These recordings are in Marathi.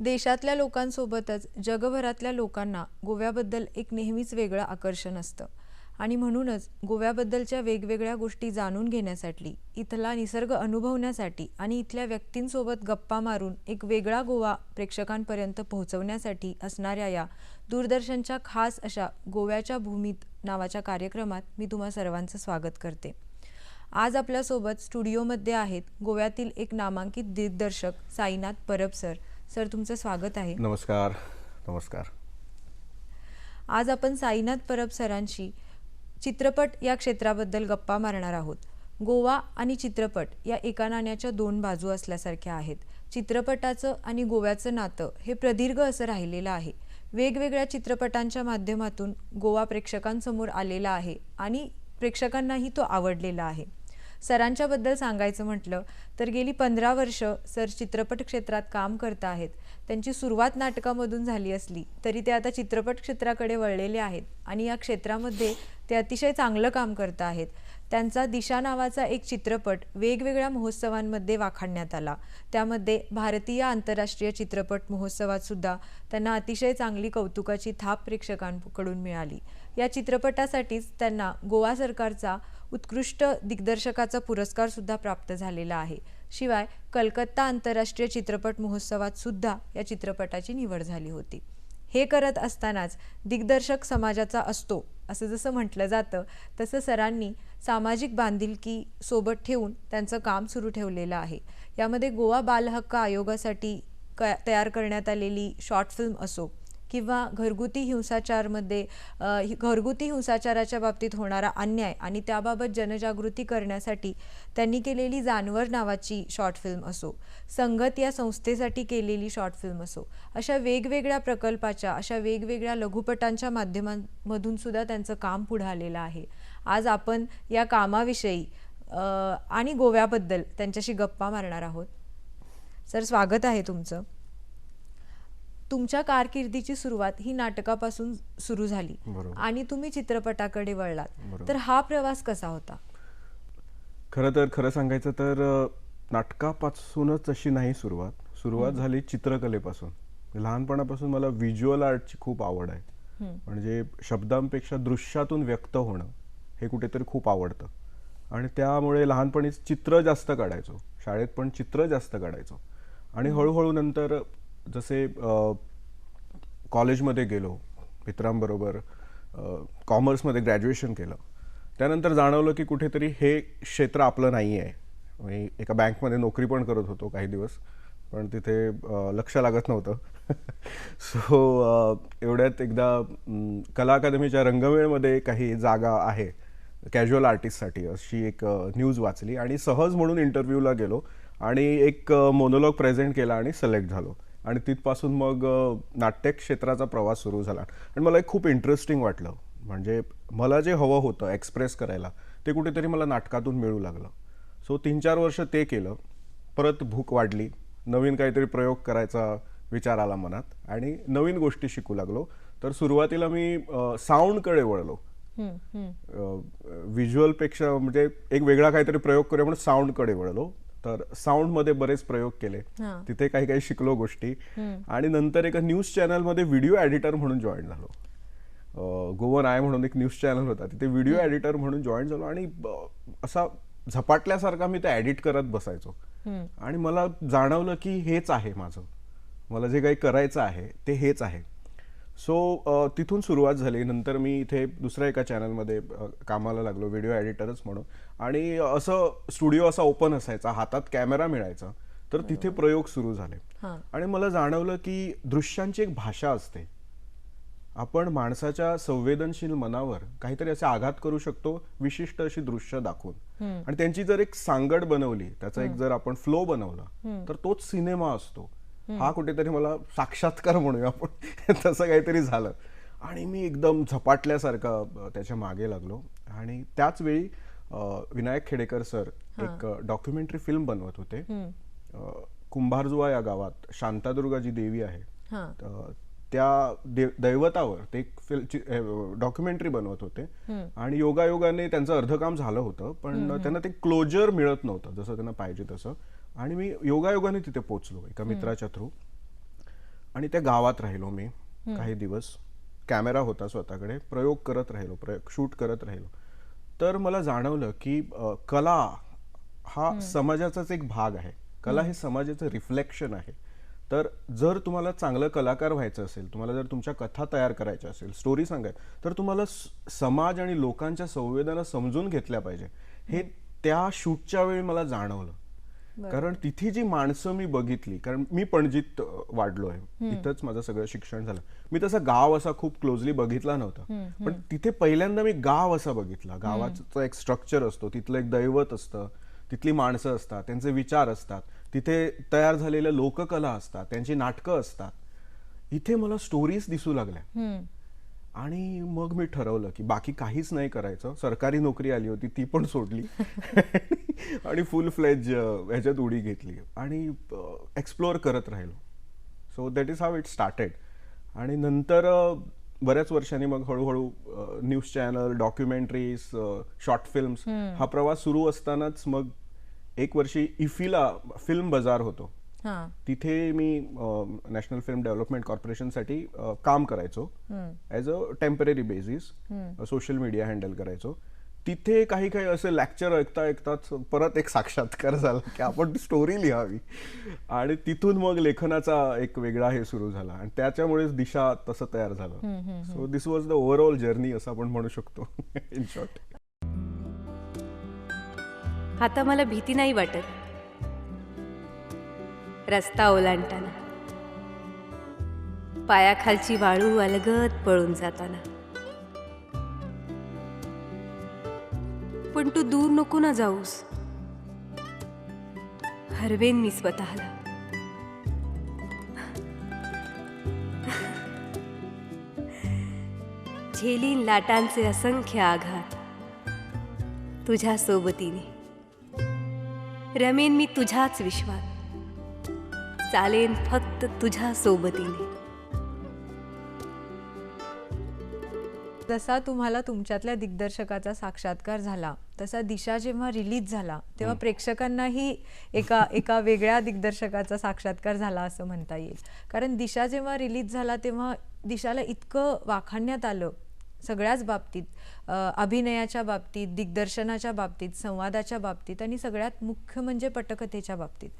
देशातल्या लोकांसोबतच जगभरातल्या लोकांना गोव्याबद्दल एक नेहमीच वेगळं आकर्षण असतं आणि म्हणूनच गोव्याबद्दलच्या वेगवेगळ्या गोष्टी जाणून घेण्यासाठी, इथला निसर्ग अनुभवण्यासाठी आणि इथल्या व्यक्तींसोबत गप्पा मारून एक वेगळा गोवा प्रेक्षकांपर्यंत पोहोचवण्यासाठी असणाऱ्या या दूरदर्शनच्या खास अशा गोव्याच्या भूमीत नावाच्या कार्यक्रमात मी तुम्हा सर्वांचं स्वागत करते. आज आपल्यासोबत स्टुडिओमध्ये आहेत गोव्यातील एक नामांकित दिग्दर्शक साईनाथ परब सर. सर, तुमचं स्वागत आहे. नमस्कार. नमस्कार. आज आपण साईनाथ परब सरांशी चित्रपट या क्षेत्राबद्दल गप्पा मारणार आहोत. गोवा आणि चित्रपट या एका नाण्याच्या दोन बाजू असल्यासारख्या आहेत. चित्रपटाचं आणि गोव्याचं नातं हे प्रदीर्घ असं राहिलेलं आहे. वेगवेगळ्या चित्रपटांच्या माध्यमातून गोवा प्रेक्षकांसमोर आलेला आहे आणि प्रेक्षकांनाही तो आवडलेला आहे. सरांच्याबद्दल सांगायचं म्हटलं तर गेली 15 वर्ष सर चित्रपट क्षेत्रात काम करत आहेत. त्यांची सुरुवात नाटकामधून झाली असली तरी ते आता चित्रपट क्षेत्राकडे वळलेले आहेत आणि या क्षेत्रामध्ये ते अतिशय चांगलं काम करत आहेत. त्यांचा दिशा नावाचा एक चित्रपट वेगवेगळ्या महोत्सवांमध्ये वाखाणण्यात आला. त्यामध्ये भारतीय आंतरराष्ट्रीय चित्रपट महोत्सवात सुद्धा त्यांना अतिशय चांगली कौतुकाची थाप प्रेक्षकांकडून मिळाली. या चित्रपटासाठीच त्यांना गोवा सरकारचा उत्कृष्ट दिग्दर्शकाचा पुरस्कार सुद्धा प्राप्त झालेला आहे. शिवाय कलकत्ता आंतरराष्ट्रीय चित्रपट महोत्सवात सुद्धा या चित्रपटाची निवड झाली होती. हे करत असतानाच दिग्दर्शक समाजाचा असतो असं जसं म्हटलं जातं तसं सरांनी सामाजिक बांधिलकी सोबत ठेवून त्यांचं काम सुरू ठेवलेलं आहे. यामध्ये गोवा बाल हक्क आयोगासाठी तयार करण्यात आलेली शॉर्ट फिल्म असो किंवा घरगुती हिंसाचाराच्या बाबतीत होणारा अन्याय आणि त्याबाबत जनजागृती करण्यासाठी त्यांनी केलेली जानवर नावाची शॉर्ट फिल्म असो, संगत या संस्थेसाठी केलेली शॉर्ट फिल्म असो, अशा वेगवेगळ्या प्रकल्पाच्या अशा वेगवेगळ्या लघुपटांच्या माध्यमांमधून सुद्धा त्यांचं काम पुढे आलेलं आहे. आज आपण या कामाविषयी आणि गोव्याबद्दल त्यांच्याशी गप्पा मारणार आहोत. सर, स्वागत आहे तुमचं. तुमच्या कारकिर्दीची सुरुवात ही नाटकापासून सुरू झाली आणि तुम्ही चित्रपटाकडे वळलात. तर हा प्रवास कसा होता? खरं सांगायचं तर नाटकापासूनच अशी नाही सुरुवात झाली चित्रकलेपासून. लहानपणापासून मला व्हिज्युअल आर्टची खूप आवड आहे. म्हणजे शब्दांपेक्षा दृश्यातून व्यक्त होणं हे कुठेतरी खूप आवडतं आणि त्यामुळे लहानपणी चित्र जास्त काढायचो. शाळेत पण चित्र जास्त काढायचो आणि हळूहळू नंतर जसे कॉलेजमध्ये गेलो मित्रांबरोबर, कॉमर्समध्ये ग्रॅज्युएशन केलं, त्यानंतर जाणवलं की कुठेतरी हे क्षेत्र आपलं नाही आहे. मी एका बँकमध्ये नोकरी पण करत होतो काही दिवस, पण तिथे लक्ष लागत नव्हतं. सो एवढ्यात एकदा कला अकादमीच्या रंगमेळमध्ये काही जागा आहे कॅज्युअल आर्टिस्टसाठी अशी एक न्यूज वाचली आणि सहज म्हणून इंटरव्ह्यूला गेलो आणि एक मोनोलॉग प्रेझेंट केला आणि सिलेक्ट झालो आणि तिथपासून मग नाट्य क्षेत्राचा प्रवास सुरू झाला आणि मला एक खूप इंटरेस्टिंग वाटलं. म्हणजे मला जे हवं होतं एक्सप्रेस करायला ते कुठेतरी मला नाटकातून मिळू लागलं. सो 3-4 वर्ष ते केलं. परत भूक वाढली, नवीन काहीतरी प्रयोग करायचा विचार आला मनात आणि नवीन गोष्टी शिकू लागलो. तर सुरुवातीला मी साऊंडकडे वळलो. व्हिज्युअलपेक्षा म्हणजे एक वेगळा काहीतरी प्रयोग करूया म्हणून साऊंडकडे वळलो. तर साऊंडमध्ये बरेच प्रयोग केले, तिथे काही शिकलो गोष्टी आणि नंतर एका न्यूज चॅनलमध्ये व्हिडिओ एडिटर म्हणून जॉईन झालो. गोवन आय म्हणून एक न्यूज चॅनल होता, तिथे व्हिडिओ एडिटर म्हणून जॉईन झालो आणि असा झपाटल्यासारखा मी ते एडिट करत बसायचो आणि मला जाणवलं की हेच आहे माझं, मला जे काही करायचं आहे ते हेच आहे. सो तिथून सुरुवात झाली. नंतर मी इथे दुसऱ्या एका चॅनलमध्ये कामाला लागलो व्हिडिओ एडिटरच म्हणून आणि असं स्टुडिओ असा ओपन असायचा, हातात कॅमेरा मिळायचा, तर तिथे प्रयोग सुरू झाले आणि मला जाणवलं की दृश्यांची एक भाषा असते. आपण माणसाच्या संवेदनशील मनावर काहीतरी असे आघात करू शकतो विशिष्ट अशी दृश्य दाखवून आणि त्यांची जर एक सांगड बनवली, त्याचा एक जर आपण फ्लो बनवला तर तोच सिनेमा असतो. हा कुठेतरी मला साक्षात्कार म्हणूया आपण तसं काहीतरी झालं आणि मी एकदम झपाटल्यासारखा त्याच्या मागे लागलो आणि त्याच वेळी विनायक खेडेकर सर एक डॉक्युमेंटरी फिल्म बनवत होते. कुंभारजुवा या गावात शांतादुर्गा जी देवी आहे त्या दैवतावर ते एक डॉक्युमेंटरी बनवत होते आणि योगायोगाने त्यांचं अर्धकाम झालं होतं, पण त्यांना ते क्लोजर मिळत नव्हतं जसं त्यांना पाहिजे तसं. आणि मी योगायोगाने तिथे पोहोचलो एका मित्राच्या थ्रू. आणि त्या गावात राहिलो मी काही दिवस. कॅमेरा होता स्वतःकडे, प्रयोग करत राहिलो, शूट करत राहिलो. तर मला जाणवलं की कला हा समाजाचाच एक भाग आहे. कला हे समाजाचं रिफ्लेक्शन आहे. तर जर तुम्हाला चांगलं कलाकार व्हायचं असेल, तुम्हाला जर तुमच्या कथा तयार करायच्या असेल, स्टोरी सांगायचं, तर तुम्हाला समाज आणि लोकांच्या संवेदना समजून घेतल्या पाहिजे. हे त्या शूटच्या वेळी मला जाणवलं. कारण तिथे जी माणसं मी बघितली, कारण मी पणजीत वाढलो आहे, इथंच माझं सगळं शिक्षण झालं. मी तसा गाव असा खूप क्लोजली बघितला नव्हता, पण तिथे पहिल्यांदा मी गाव असा बघितला. गावाचं एक स्ट्रक्चर असतो, तिथलं एक दैवत असतं, तिथली माणसं असतात, त्यांचे विचार असतात, तिथे तयार झालेल्या लोककला असतात, त्यांची नाटकं असतात. इथे मला स्टोरीज दिसू लागल्या आणि मग मी ठरवलं की बाकी काहीच नाही करायचं. सरकारी नोकरी आली होती, ती पण सोडली आणि फुल फ्लेज ह्याच्यात उडी घेतली आणि एक्सप्लोअर करत राहिलो. So that is how it started. आणि नंतर बऱ्याच वर्षांनी मग हळूहळू news channel, documentaries, short films हा प्रवास सुरू असतानाच मग एक वर्षी इफीला फिल्म बाजार होतो, तिथे मी नॅशनल फिल्म डेव्हलपमेंट कॉर्पोरेशनसाठी काम करायचो as a temporary basis. Social media handle करायचो. तिथे काही काही असे लेक्चर ऐकता ऐकताच परत एक साक्षात्कार झाला की आपण स्टोरी लिहावी आणि तिथून मग लेखनाचा एक वेगळा हे सुरू झाला आणि त्याच्यामुळेच दिशा तसं तयार झालं. So this was the overall journey असं आपण म्हणू शकतो इन शॉर्ट. आता मला भीती नाही वाटत रस्ता ओलांडताना, पायाखालची वाळू अलगद पळून जाताना. पण तू दूर नको ना जाऊस, हरवेन मी स्वतःला. झेलीन लाटांचे असंख्य आघात तुझ्या सोबतीने. रमेन मी तुझ्याच विश्वात, चालेन फक्त तुझ्या सोबतीने. जसा तुम्हाला तुमच्यातल्या दिग्दर्शकाचा साक्षात्कार झाला, तसा दिशा जेव्हा रिलीज झाला तेव्हा प्रेक्षकांनाही एका वेगळ्या दिग्दर्शकाचा साक्षात्कार झाला असं म्हणता येईल. कारण दिशा जेव्हा रिलीज झाला तेव्हा दिशाला इतकं वाखाणण्यात आलं सगळ्याच बाबतीत, अभिनयाच्या बाबतीत, दिग्दर्शनाच्या बाबतीत, संवादाच्या बाबतीत आणि सगळ्यात मुख्य म्हणजे पटकथेच्या बाबतीत.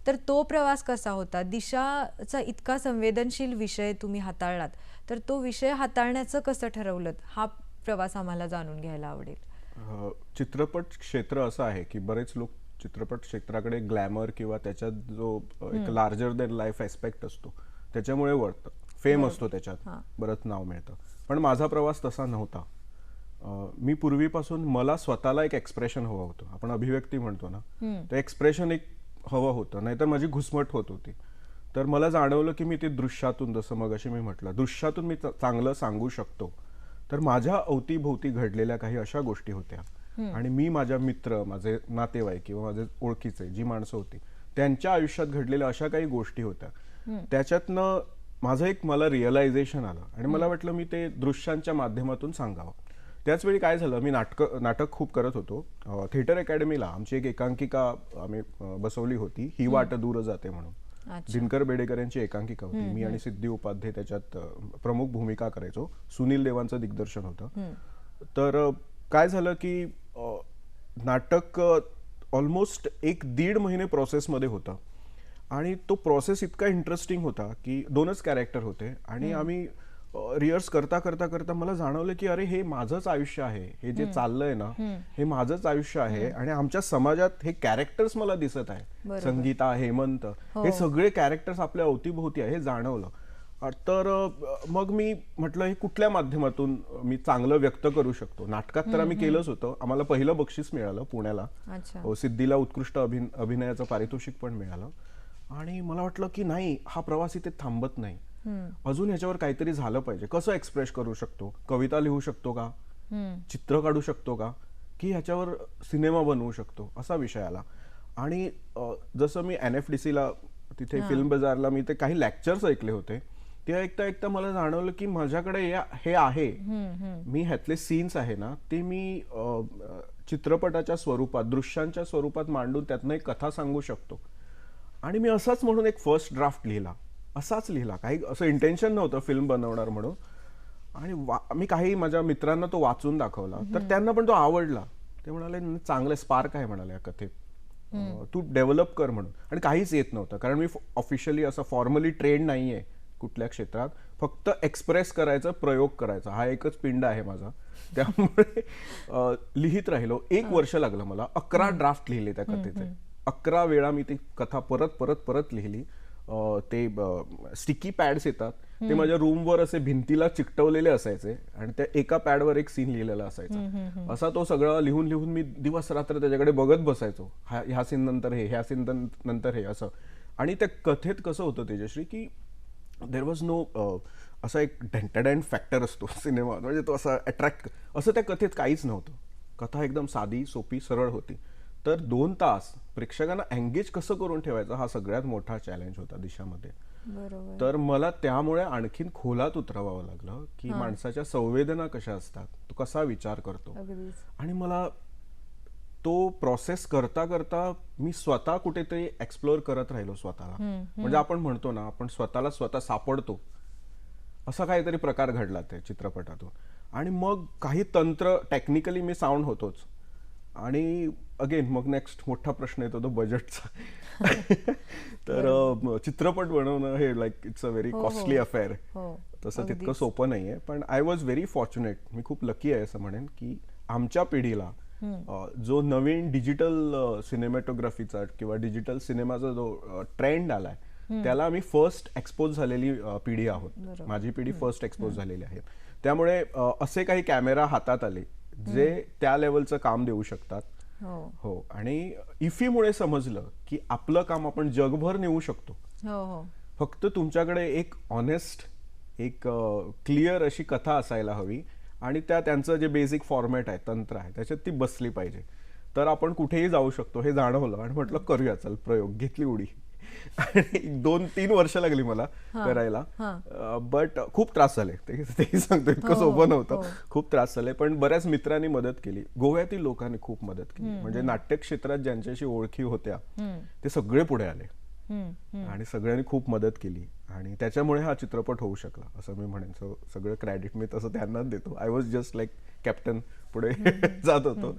तर तो प्रवास कसा होता? दिशाचा इतका संवेदनशील विषय तुम्ही हाताळलात, तर तो विषय हाताळण्याचं कसं ठरवलं, हा प्रवास आम्हाला जाणून घ्यायला आवडेल. चित्रपट क्षेत्र असं आहे की बरेच लोक चित्रपट क्षेत्राकडे ग्लॅमर किंवा त्याच्यात जो एक लार्जर दॅन लाईफ ॲस्पेक्ट असतो त्याच्यामुळे वळतं, फेम असतो, त्याच्यात बरंच नाव मिळतं. पण माझा प्रवास तसा नव्हता. मी पूर्वीपासून मला स्वतःला एक एक्सप्रेशन हवं होतं, आपण अभिव्यक्ती म्हणतो ना, ते एक्सप्रेशन एक हवं होतं, नाहीतर माझी घुसमट होत होती. तर मला जाणवलं की मी ते दृश्यातून, जसं मग अशी मी म्हटलं, दृश्यातून मी चांगलं सांगू शकतो. तर माझ्या अवतीभोवती घडलेल्या काही अशा गोष्टी होत्या आणि मी माझ्या मित्र, माझे नातेवाईक किंवा माझे ओळखीचे जी माणसं होती त्यांच्या आयुष्यात घडलेल्या अशा काही गोष्टी होत्या. त्याच्यातनं माझं एक मला रिअलायझेशन आलं आणि मला वाटलं मी ते दृश्यांच्या माध्यमातून सांगावं. त्याचवेळी काय झालं, मी नाटक खूप करत होतो. थिएटर अकॅडमीला आमची एक एकांकिका आम्ही बसवली होती, ही वाट दूर जाते म्हणून. दिनकर बेडेकर यांची एकांकिका होती. मी आणि सिद्धी उपाध्ये त्याच्यात प्रमुख भूमिका करायचो. सुनील देवांचं दिग्दर्शन होतं. तर काय झालं की नाटक ऑलमोस्ट 1-1.5 महिने प्रोसेसमध्ये होतं आणि तो प्रोसेस इतका इंटरेस्टिंग होता की 2च कॅरेक्टर होते आणि आम्ही रिहर्स करता करता करता मला जाणवलं की अरे हे माझंच आयुष्य आहे, हे जे चाललंय ना हे माझंच आयुष्य आहे आणि आमच्या समाजात हे कॅरेक्टर्स मला दिसत आहे. संगीता, हेमंत, हे सगळे कॅरेक्टर्स आपल्या अवतीभोवती आहे हे जाणवलं. तर मग मी म्हटलं हे कुठल्या माध्यमातून मी चांगलं व्यक्त करू शकतो. नाटकात तर आम्ही केलंच होतं, आम्हाला पहिलं बक्षीस मिळालं पुण्याला, सिद्धीला उत्कृष्ट अभिनयाचं पारितोषिक पण मिळालं. आणि मला वाटलं की नाही, हा प्रवास इथे थांबत नाही, अजून ह्याच्यावर काहीतरी झालं पाहिजे. कसं एक्सप्रेस करू शकतो, कविता लिहू शकतो का, चित्र काढू शकतो का, की ह्याच्यावर सिनेमा बनवू शकतो, असा विषय आला. आणि जसं मी NFDC ला तिथे फिल्म बाजारला मी ते काही लेक्चर्स ऐकले होते, ते ऐकता ऐकता मला जाणवलं की माझ्याकडे हे आहे, मी ह्यातले सीन्स आहे ना ते मी चित्रपटाच्या स्वरूपात, दृश्यांच्या स्वरूपात मांडून त्यातनं एक कथा सांगू शकतो. आणि मी असाच म्हणून एक फर्स्ट ड्राफ्ट लिहिला असाच लिहिला, काही असं इंटेन्शन नव्हतं फिल्म बनवणार म्हणून. आणि मी काही माझ्या मित्रांना तो वाचून दाखवला, तर त्यांना पण तो आवडला. ते म्हणाले चांगलं स्पार्क आहे म्हणाले या कथेत, तू डेव्हलप कर म्हणून. आणि काहीच येत नव्हतं, कारण मी ऑफिशियली असं फॉर्मली ट्रेंड नाहीये कुठल्या क्षेत्रात. फक्त एक्सप्रेस करायचं, प्रयोग करायचा, हा एकच पिंड आहे माझा. त्यामुळे लिहित राहिलो. 1 वर्ष लागलं मला. 11 ड्राफ्ट लिहिले त्या कथेचे. 11 वेळा मी ती कथा परत परत परत लिहिली. ते स्टिकी पॅड्स येतात, ते माझ्या रूमवर असे भिंतीला चिकटवलेले असायचे आणि त्या एका पॅडवर एक सीन लिहिलेला असायचा. असा तो सगळं लिहून लिहून मी दिवस रात्र त्याच्याकडे बघत बसायचो. ह्या सीन नंतर हे, ह्या सीन नंतर हे, असं. आणि त्या कथेत कसं होतं तेजश्री, की देर वॉज नो असा एक डेंटडँट फॅक्टर असतो सिनेमा, म्हणजे तो असा अट्रॅक्ट, असं त्या कथेत काहीच नव्हतं. कथा एकदम साधी, सोपी, सरळ होती. तर 2 तास प्रेक्षकांना एंगेज कसं करून ठेवायचं, हा सगळ्यात मोठा चॅलेंज होता दिशामध्ये. बरोबर. तर मला त्यामुळे आणखीन खोलात उतरवावं लागलं, की माणसाच्या संवेदना कशा असतात, तो कसा विचार करतो. आणि मला तो प्रोसेस करता करता मी स्वतः कुठेतरी एक्सप्लोअर करत राहिलो स्वतःला. म्हणजे आपण म्हणतो ना, आपण स्वतःला स्वतः सापडतो, असा काहीतरी प्रकार घडला त्या चित्रपटातून. आणि मग काही तंत्र, टेक्निकली मी साऊंड होतोच. आणि अगेन मग नेक्स्ट मोठा प्रश्न येतो तो बजेटचा. तर चित्रपट बनवणं हे like it's a very costly affair. तसं तितकं सोपं नाहीये. पण आय वॉज व्हेरी फॉर्च्युनेट, मी खूप लकी आहे असं म्हणेन, की आमच्या पिढीला जो नवीन डिजिटल सिनेमॅटोग्राफीचा किंवा डिजिटल सिनेमाचा जो ट्रेंड आलाय, त्याला आम्ही फर्स्ट एक्सपोज झालेली पिढी आहोत. माझी पिढी फर्स्ट एक्सपोज झालेली आहे. त्यामुळे असे काही कॅमेरा हातात आले जे त्या लेवलचं काम देऊ शकतात. हो. आणि इफीमुळे समजलं की आपलं काम आपण जगभर नेऊ शकतो. फक्त तुमच्याकडे एक ऑनेस्ट, एक क्लिअर अशी कथा असायला हवी. आणि त्यांचं जे बेसिक फॉर्मॅट आहे, तंत्र आहे, त्याच्यात ती बसली पाहिजे. तर आपण कुठेही जाऊ शकतो हे जाणवलं. आणि म्हटलं करूया, चल प्रयोग. घेतली उडी. आणि 2-3 वर्ष लागली मला करायला. बट खूप त्रास झाले, तेही सांगतो, इतकं सोपं नव्हतं. खूप त्रास झाले. पण बऱ्याच मित्रांनी मदत केली, गोव्यातील लोकांनी खूप मदत केली. म्हणजे नाट्य क्षेत्रात ज्यांच्याशी ओळखी होत्या ते सगळे पुढे आले आणि सगळ्यांनी खूप मदत केली. आणि त्याच्यामुळे हा चित्रपट होऊ शकला असं मी म्हणेन. सगळं क्रेडिट मी तसं त्यांनाच देतो. I was just like captain, पुढे जात होतो.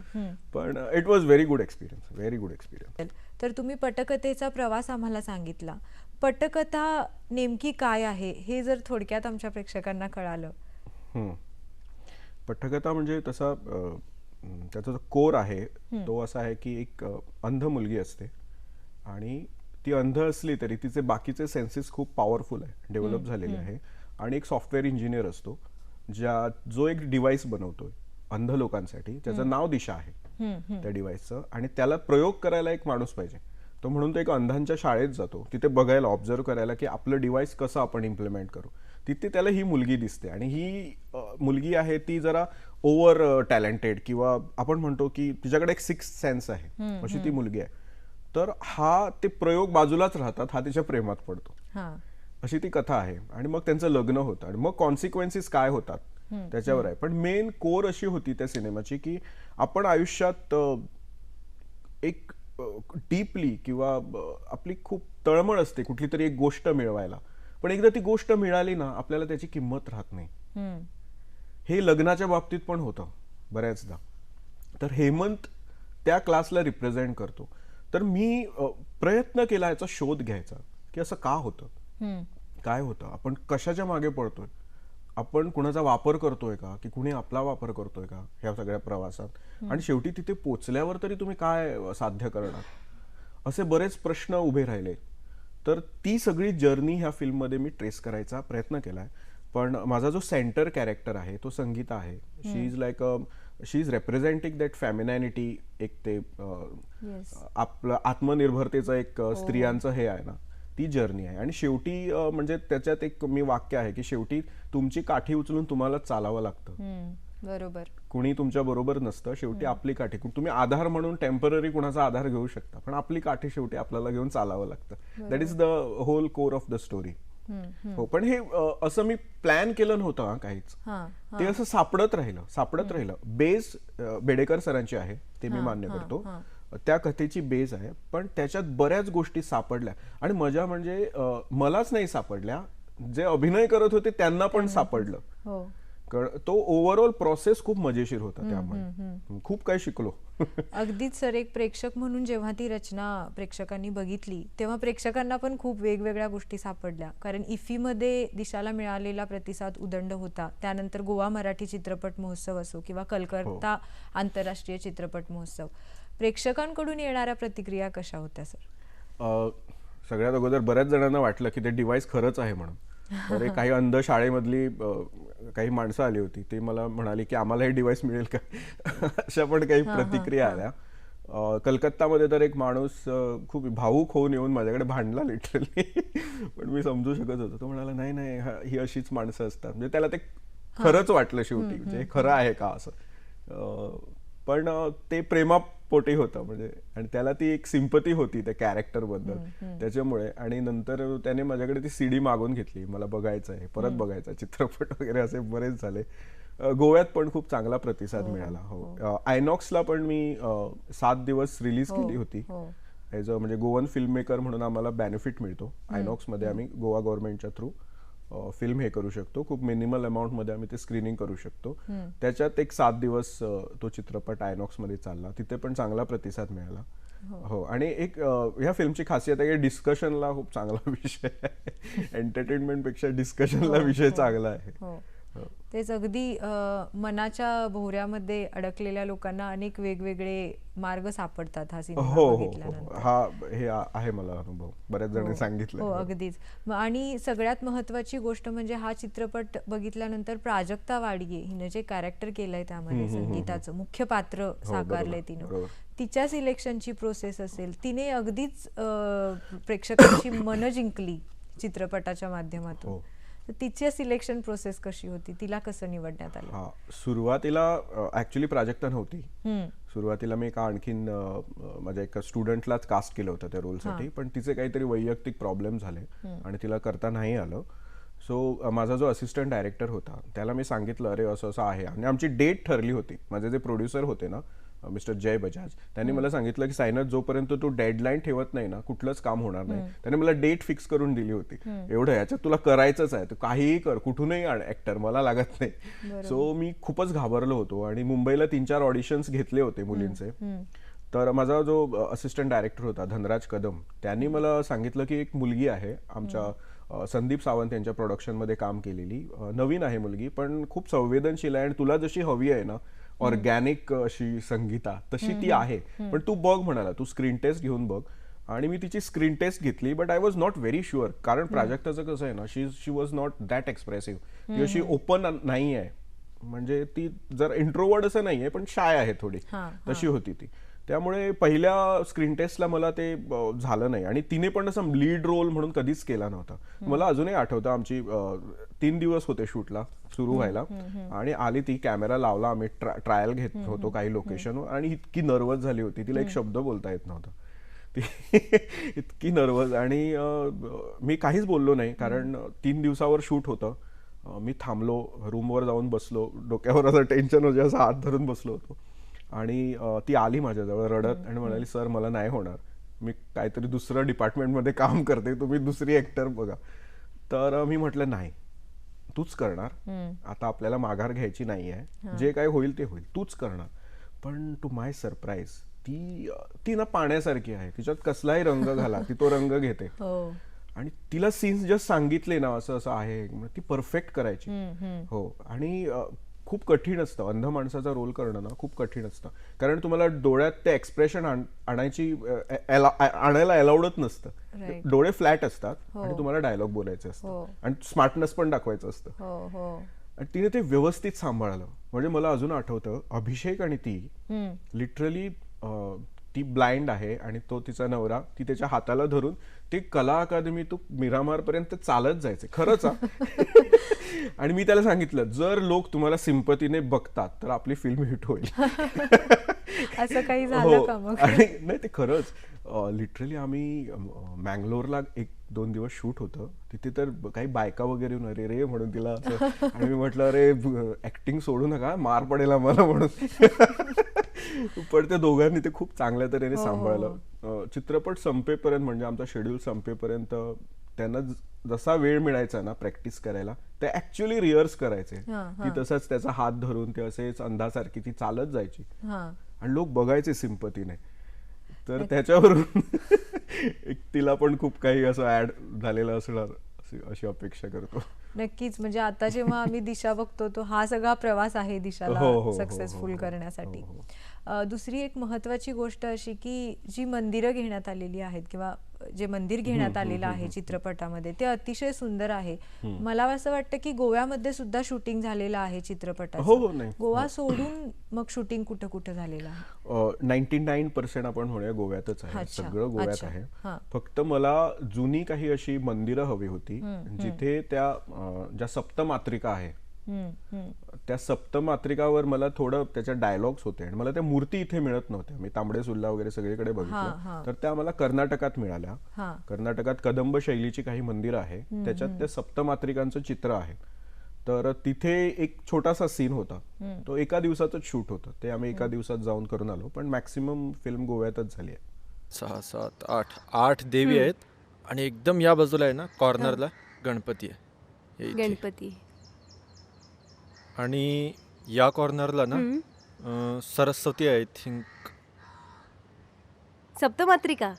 पण it was very good experience, very good experience. तर तुम्ही पटकथेचा प्रवास आम्हाला सांगितला. पटकथा नेमकी काय आहे हे जर थोडक्यात आमच्या प्रेक्षकांना कळालं. पटकथा म्हणजे तसा त्याचा जो कोर आहे तो असा आहे की एक अंध मुलगी असते आणि ती अंध असली तरी तिचे बाकीचे सेन्सेस खूप पॉवरफुल आहे, डेव्हलप झालेले आहे. आणि एक सॉफ्टवेअर इंजिनियर असतो जो एक डिव्हाइस बनवतोय अंध लोकांसाठी, त्याचं नाव दिशा आहे त्या डिव्हाइसचं. आणि त्याला प्रयोग करायला एक माणूस पाहिजे. तो म्हणून तो एक अंधांच्या शाळेत जातो, तिथे बघायला, ऑब्झर्व करायला की आपलं डिव्हाइस कसं आपण इम्प्लिमेंट करू. तिथे त्याला ही मुलगी दिसते आणि ही मुलगी आहे ती जरा ओव्हर टॅलेंटेड, किंवा आपण म्हणतो की तिच्याकडे एक सिक्स्थ सेन्स आहे, अशी ती मुलगी आहे. तर ते प्रयोग बाजूलाच राहतात, हा तिच्या प्रेमात पडतो, अशी ती कथा आहे. आणि मग त्यांचं लग्न होतं आणि मग कॉन्सिक्वेन्सेस काय होतात त्याच्यावर आहे. पण मेन कोर अशी होती त्या सिनेमाची की आपण आयुष्यात एक डीपली किंवा आपली खूप तळमळ असते कुठली तरी एक गोष्ट मिळवायला, पण एकदा ती गोष्ट मिळाली ना आपल्याला त्याची किंमत राहत नाही. हे लग्नाच्या बाबतीत पण होतं बऱ्याचदा. तर हेमंत त्या क्लासला रिप्रेझेंट करतो. तर मी प्रयत्न केला याचा शोध घ्यायचा की असं का होतं, काय होतं, आपण कशाच्या मागे पडतोय, आपण कुणाचा वापर करतोय का की कुणी आपला वापर करतोय का ह्या सगळ्या प्रवासात. आणि शेवटी तिथे पोचल्यावर तरी तुम्ही काय साध्य करणार, असे बरेच प्रश्न उभे राहिले. तर ती सगळी जर्नी ह्या फिल्ममध्ये मी ट्रेस करायचा प्रयत्न केलाय. पण माझा जो सेंटर कॅरेक्टर आहे तो संगीता आहे. शी इज रिप्रेझेंटिंग दॅट फेमिनॅनिटी, एक ते आपलं आत्मनिर्भरतेचं एक स्त्रियांचं हे आहे ना, ती जर्नी आहे. आणि शेवटी म्हणजे त्याच्यात एक मी वाक्य आहे की शेवटी तुमची काठी उचलून तुम्हाला चालावं लागतं. बरोबर. कुणी तुमच्या बरोबर नसतं, शेवटी आपली काठी. तुम्ही आधार म्हणून टेम्पररी कुणाचा आधार घेऊ शकता, पण आपली काठी शेवटी आपल्याला घेऊन चालावं लागतं. That is the whole core of the story. हो. पण हे असं मी प्लॅन केलं नव्हतं काहीच, ते असं सापडत राहिलं. बेस बेडेकर सरांची आहे, ते मी मान्य करतो. त्या कथेची बेस आहे, पण त्याच्यात बऱ्याच गोष्टी सापडल्या आणि मजा म्हणजे मलाच नाही सापडल्या, जे अभिनय करत होते त्यांना पण सापडलं. हो. तो ओव्हरऑल प्रोसेस खूप मजेशीर होता, त्यामुळे खूप काही शिकलो. अगदीच सर, एक प्रेक्षक म्हणून जेव्हा ती रचना प्रेक्षकांनी बघितली तेव्हा प्रेक्षकांना पण खूप वेगवेगळ्या गोष्टी सापडल्या. कारण इफ्फीमध्ये दिशाला मिळालेला प्रतिसाद उदंड होता. त्यानंतर गोवा मराठी चित्रपट महोत्सव असो किंवा कलकत्ता आंतरराष्ट्रीय चित्रपट महोत्सव, प्रेक्षकांकडून येणाऱ्या प्रतिक्रिया कशा होत्या सर? सगळ्यात अगोदर बऱ्याच जणांना वाटलं की ते डिव्हाइस खरंच आहे म्हणून. तर काही अंध शाळेमधली काही माणसं आली होती, ते मला म्हणाली की आम्हाला हे डिव्हाइस मिळेल का, अशा पण काही प्रतिक्रिया आल्या. कलकत्तामध्ये तर एक माणूस खूप भावूक होऊन येऊन माझ्याकडे भांडला लिटरली. पण मी समजू शकत होतो. तो म्हणाला नाही नाही, ही अशीच माणसं असतात. म्हणजे त्याला ते खरंच वाटलं शेवटी, म्हणजे हे खरं आहे का असं. पण ते प्रेमापोटी होतं म्हणजे, आणि त्याला ती एक सिंपती होती त्या कॅरेक्टर बद्दल, त्याच्यामुळे. आणि नंतर त्याने माझ्याकडे ती CD मागून घेतली, मला बघायचं आहे, परत बघायचा चित्रपट वगैरे, असे बरेच झाले. गोव्यात पण खूप चांगला प्रतिसाद मिळाला. हो, आयनॉक्सला पण मी 7 दिवस रिलीज केली होती. ॲज अ म्हणजे गोवन फिल्म मेकर म्हणून आम्हाला बेनिफिट मिळतो आयनॉक्समध्ये. आम्ही गोवा गव्हर्नमेंटच्या थ्रू फिल्म हे करू शकतो, खूप मिनिमल अमाऊंट मध्ये आम्ही ते स्क्रीनिंग करू शकतो. त्याच्यात एक 7 दिवस तो चित्रपट आयनॉक्स मध्ये चालला, तिथे पण चांगला प्रतिसाद मिळाला. हो, आणि एक ह्या फिल्मची खासियत आहे की डिस्कशनला खूप चांगला विषय आहे. एंटरटेनमेंट पेक्षा डिस्कशनला विषय चांगला आहे. तेच, अगदी मनाच्या भोवऱ्यामध्ये अडकलेल्या लोकांना अनेक वेगवेगळे मार्ग सापडतात हा सिनेमा बघितल्यानंतर. हे आहे मला अनुभव, बऱ्याच जणांनी सांगितलं. हो, अगदीच. आणि सगळ्यात महत्वाची गोष्ट म्हणजे हा चित्रपट बघितल्यानंतर प्राजक्ता वाडगे हिने जे कॅरेक्टर केलंय त्यामध्ये संगीताचं मुख्य पात्र साकारलंय तिनं, तिच्या सिलेक्शनची प्रोसेस असेल, तिने अगदीच प्रेक्षकांची मन जिंकली चित्रपटाच्या माध्यमातून. तिची सिलेक्शन प्रोसेस कशी होती, तिला कसं निवडण्यात आलं? सुरुवातीला ऍक्च्युली प्राजक्ता नव्हती. सुरुवातीला मी आणखीन माझ्या एका स्टुडंटलाच कास्ट केलं होतं त्या रोलसाठी, पण तिचे काहीतरी वैयक्तिक प्रॉब्लेम झाले आणि तिला करता नाही आलं. सो माझा जो असिस्टंट डायरेक्टर होता त्याला मी सांगितलं, अरे असं असं आहे, आणि आमची डेट ठरली होती. माझे जे प्रोड्युसर होते ना, मिस्टर जय बजाज, त्यांनी मला सांगितलं की सायनाथ, जोपर्यंत तू डेडलाईन ठेवत नाही ना कुठलंच काम होणार नाही. त्याने मला डेट फिक्स करून दिली होती, एवढं याच्यात तुला करायचंच आहे, तू काहीही कर, कुठूनही आण ऍक्टर, मला लागत नाही. सो मी खूपच घाबरलो होतो आणि मुंबईला 3-4 ऑडिशन्स घेतले होते मुलींचे. तर माझा जो असिस्टंट डायरेक्टर होता धनराज कदम, त्यांनी मला सांगितलं की एक मुलगी आहे आमच्या संदीप सावंत यांच्या प्रोडक्शनमध्ये काम केलेली, नवीन आहे मुलगी, पण खूप संवेदनशील आहे, आणि तुला जशी हवी आहे ना ऑर्गॅनिक अशी संगीता, तशी ती आहे, पण तू बघ म्हणाला, तू स्क्रीन टेस्ट घेऊन बघ. आणि मी तिची स्क्रीन टेस्ट घेतली, but I was not very sure, कारण प्राजक्ताचं कसं आहे ना, शी वॉज नॉट दॅट एक्सप्रेसिव्ह, ती अशी ओपन नाही आहे, म्हणजे ती जर इंट्रोवर्ड असं नाही आहे, पण शाय आहे थोडी, तशी होती ती. त्यामुळे पहिल्या स्क्रीन टेस्टला मला ते झालं नाही, आणि तिने पण असं लीड रोल म्हणून कधीच केला नव्हता. मला अजूनही आठवतं, आमची 3 दिवस होते शूटला सुरू व्हायला, आणि आली ती, कॅमेरा लावला, आम्ही ट्रायल घेत होतो काही लोकेशनवर, आणि इतकी नर्वस झाली होती, तिला एक शब्द बोलता येत नव्हता, इतकी नर्वस. आणि मी काहीच बोललो नाही, कारण 3 दिवसावर शूट होतं. मी थांबलो, रूमवर जाऊन बसलो, डोक्यावर असं टेन्शन होतं, असं हात धरून बसलो होतो. आणि ती आली माझ्याजवळ रडत आणि म्हणाली, सर मला नाही होणार, मी काहीतरी दुसरं डिपार्टमेंटमध्ये काम करते, तुम्ही दुसरी ऍक्टर बघा. तर मी म्हटलं नाही, तूच करणार, आता आपल्याला माघार घ्यायची नाही आहे, जे काय होईल ते होईल, तूच करणार. पण टू माय सरप्राईज ती ना पाण्यासारखी आहे, तिच्यात कसलाही रंग घाला ती तो रंग घेते. आणि तिला सीन्स जस्ट सांगितले ना असं असं आहे, ती परफेक्ट करायची. हो, आणि खूप कठीण असतं अंध माणसाचा रोल करणं ना, खूप कठीण असतं, कारण तुम्हाला डोळ्यात ते एक्सप्रेशन आणायला अलाउडच नसतं. डोळे फ्लॅट असतात आणि तुम्हाला डायलॉग बोलायचे असतं, आणि स्मार्टनेस पण दाखवायचं असतं. आणि तिने ते व्यवस्थित सांभाळलं. म्हणजे मला अजून आठवतं, अभिषेक आणि ती लिटरली, ती ब्लाइंड आहे आणि तो तिचा नवरा, ती त्याच्या हाताला धरून ते कला अकादमी टू मिरामार पर्यंत चालत जायचे, खरंच. आणि मी त्याला सांगितलं, जर लोक तुम्हाला सिंपतीने बघतात तर आपली फिल्म हिट होईल. असं काही झालं हो. का मग? आणि नाही ते खरंच लिटरली आम्ही मँगलोरला 1-2 दिवस शूट होतं. तिथे तर काही बायका वगैरे येऊन अरे रे म्हणून तिला असं, आणि मी म्हटलं अरे ऍक्टिंग सोडू नका, मार पडेल आम्हाला म्हणून. पण त्या दोघांनी ते खूप चांगल्या तऱ्हेने सांभाळलं. चित्रपट संपेपर्यंत, म्हणजे आमचा शेड्यूल संपेपर्यंत त्यांना जसा वेळ मिळायचा ना प्रॅक्टिस करायला, ते ऍक्च्युअली रिहर्स करायचे. ती तसाच त्याचा हात धरून ते असेच अंधासारखी ती चालत जायची आणि लोक बघायचे सिंपतीने. तर त्याच्यावरून एक तिला पण खूप काही असं ऍड झालेलं असणार अशी अपेक्षा करतो. नक्कीच. म्हणजे आता जेव्हा आम्ही दिशा बघतो तो हा सगळा प्रवास आहे दिशाला हो, हो, हो, सक्सेसफुल हो, हो. करण्यासाठी. हो, हो. दुसरी एक महत्वाची गोष्ट अशी की जी मंदिरं घेण्यात आलेली आहेत किंवा जे मंदिर घेण्यात आलेलं आहे चित्रपटामध्ये ते अतिशय सुंदर आहे. मला असं वाटतं की गोव्यामध्ये सुद्धा शूटिंग झालेलं आहे हो, चित्रपटाचं. हो, नाही. गोवा सोडून मग शूटिंग कुठं कुठं झालेलं आहे? 99% आपण म्हणूया गोव्यातच आहे. अच्छा, सगळं गोव्यात अच्छा. आहे. हां. फक्त मला जुनी काही अशी मंदिरं हवी होती जिथे त्या ज्या सप्तमात्रिका आहे, त्या सप्तमात्रिकावर मला थोडं त्याच्या डायलॉग्स होते आणि मला त्या मूर्ती इथे मिळत नव्हत्या. मी तांबडे सुल्ला वगैरे सगळीकडे बघितलं, तर त्या मला कर्नाटकात मिळाल्या. कर्नाटकात कदंब शैलीची काही मंदिरं आहे, त्याच्यात त्या सप्तमात्रिकांचं चित्र आहे. तर तिथे एक छोटासा सीन होता, तो एका दिवसातच शूट होतं. ते आम्ही एका दिवसात जाऊन करून आलो, पण मॅक्सिमम फिल्म गोव्यातच झाली आहे. 6, 7, 8 देवी आहेत आणि एकदम या बाजूला आहे ना कॉर्नरला गणपती आहे, हे इथे. गणपती. आणि या कॉर्नरला ना सरस्वती आय थिंक. सप्तमात्रिका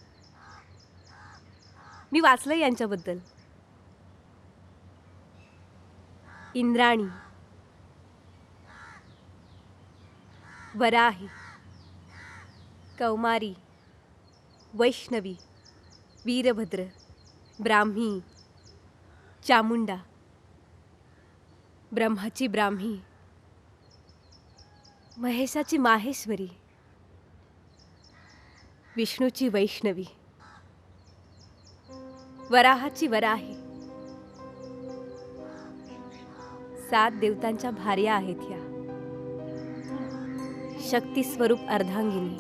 मी वाचलंय यांच्याबद्दल. इंद्राणी, वराही, कौमारी, वैष्णवी, वीरभद्र, ब्राह्मी, चामुंडा, ब्रह्माची ब्राह्मी, महेशाची माहेश्वरी, विष्णूची वैष्णवी, वराहाची वराही. 7 देवतांच्या भार्या आहेत ह्या. शक्ती स्वरूप अर्धांगिनी.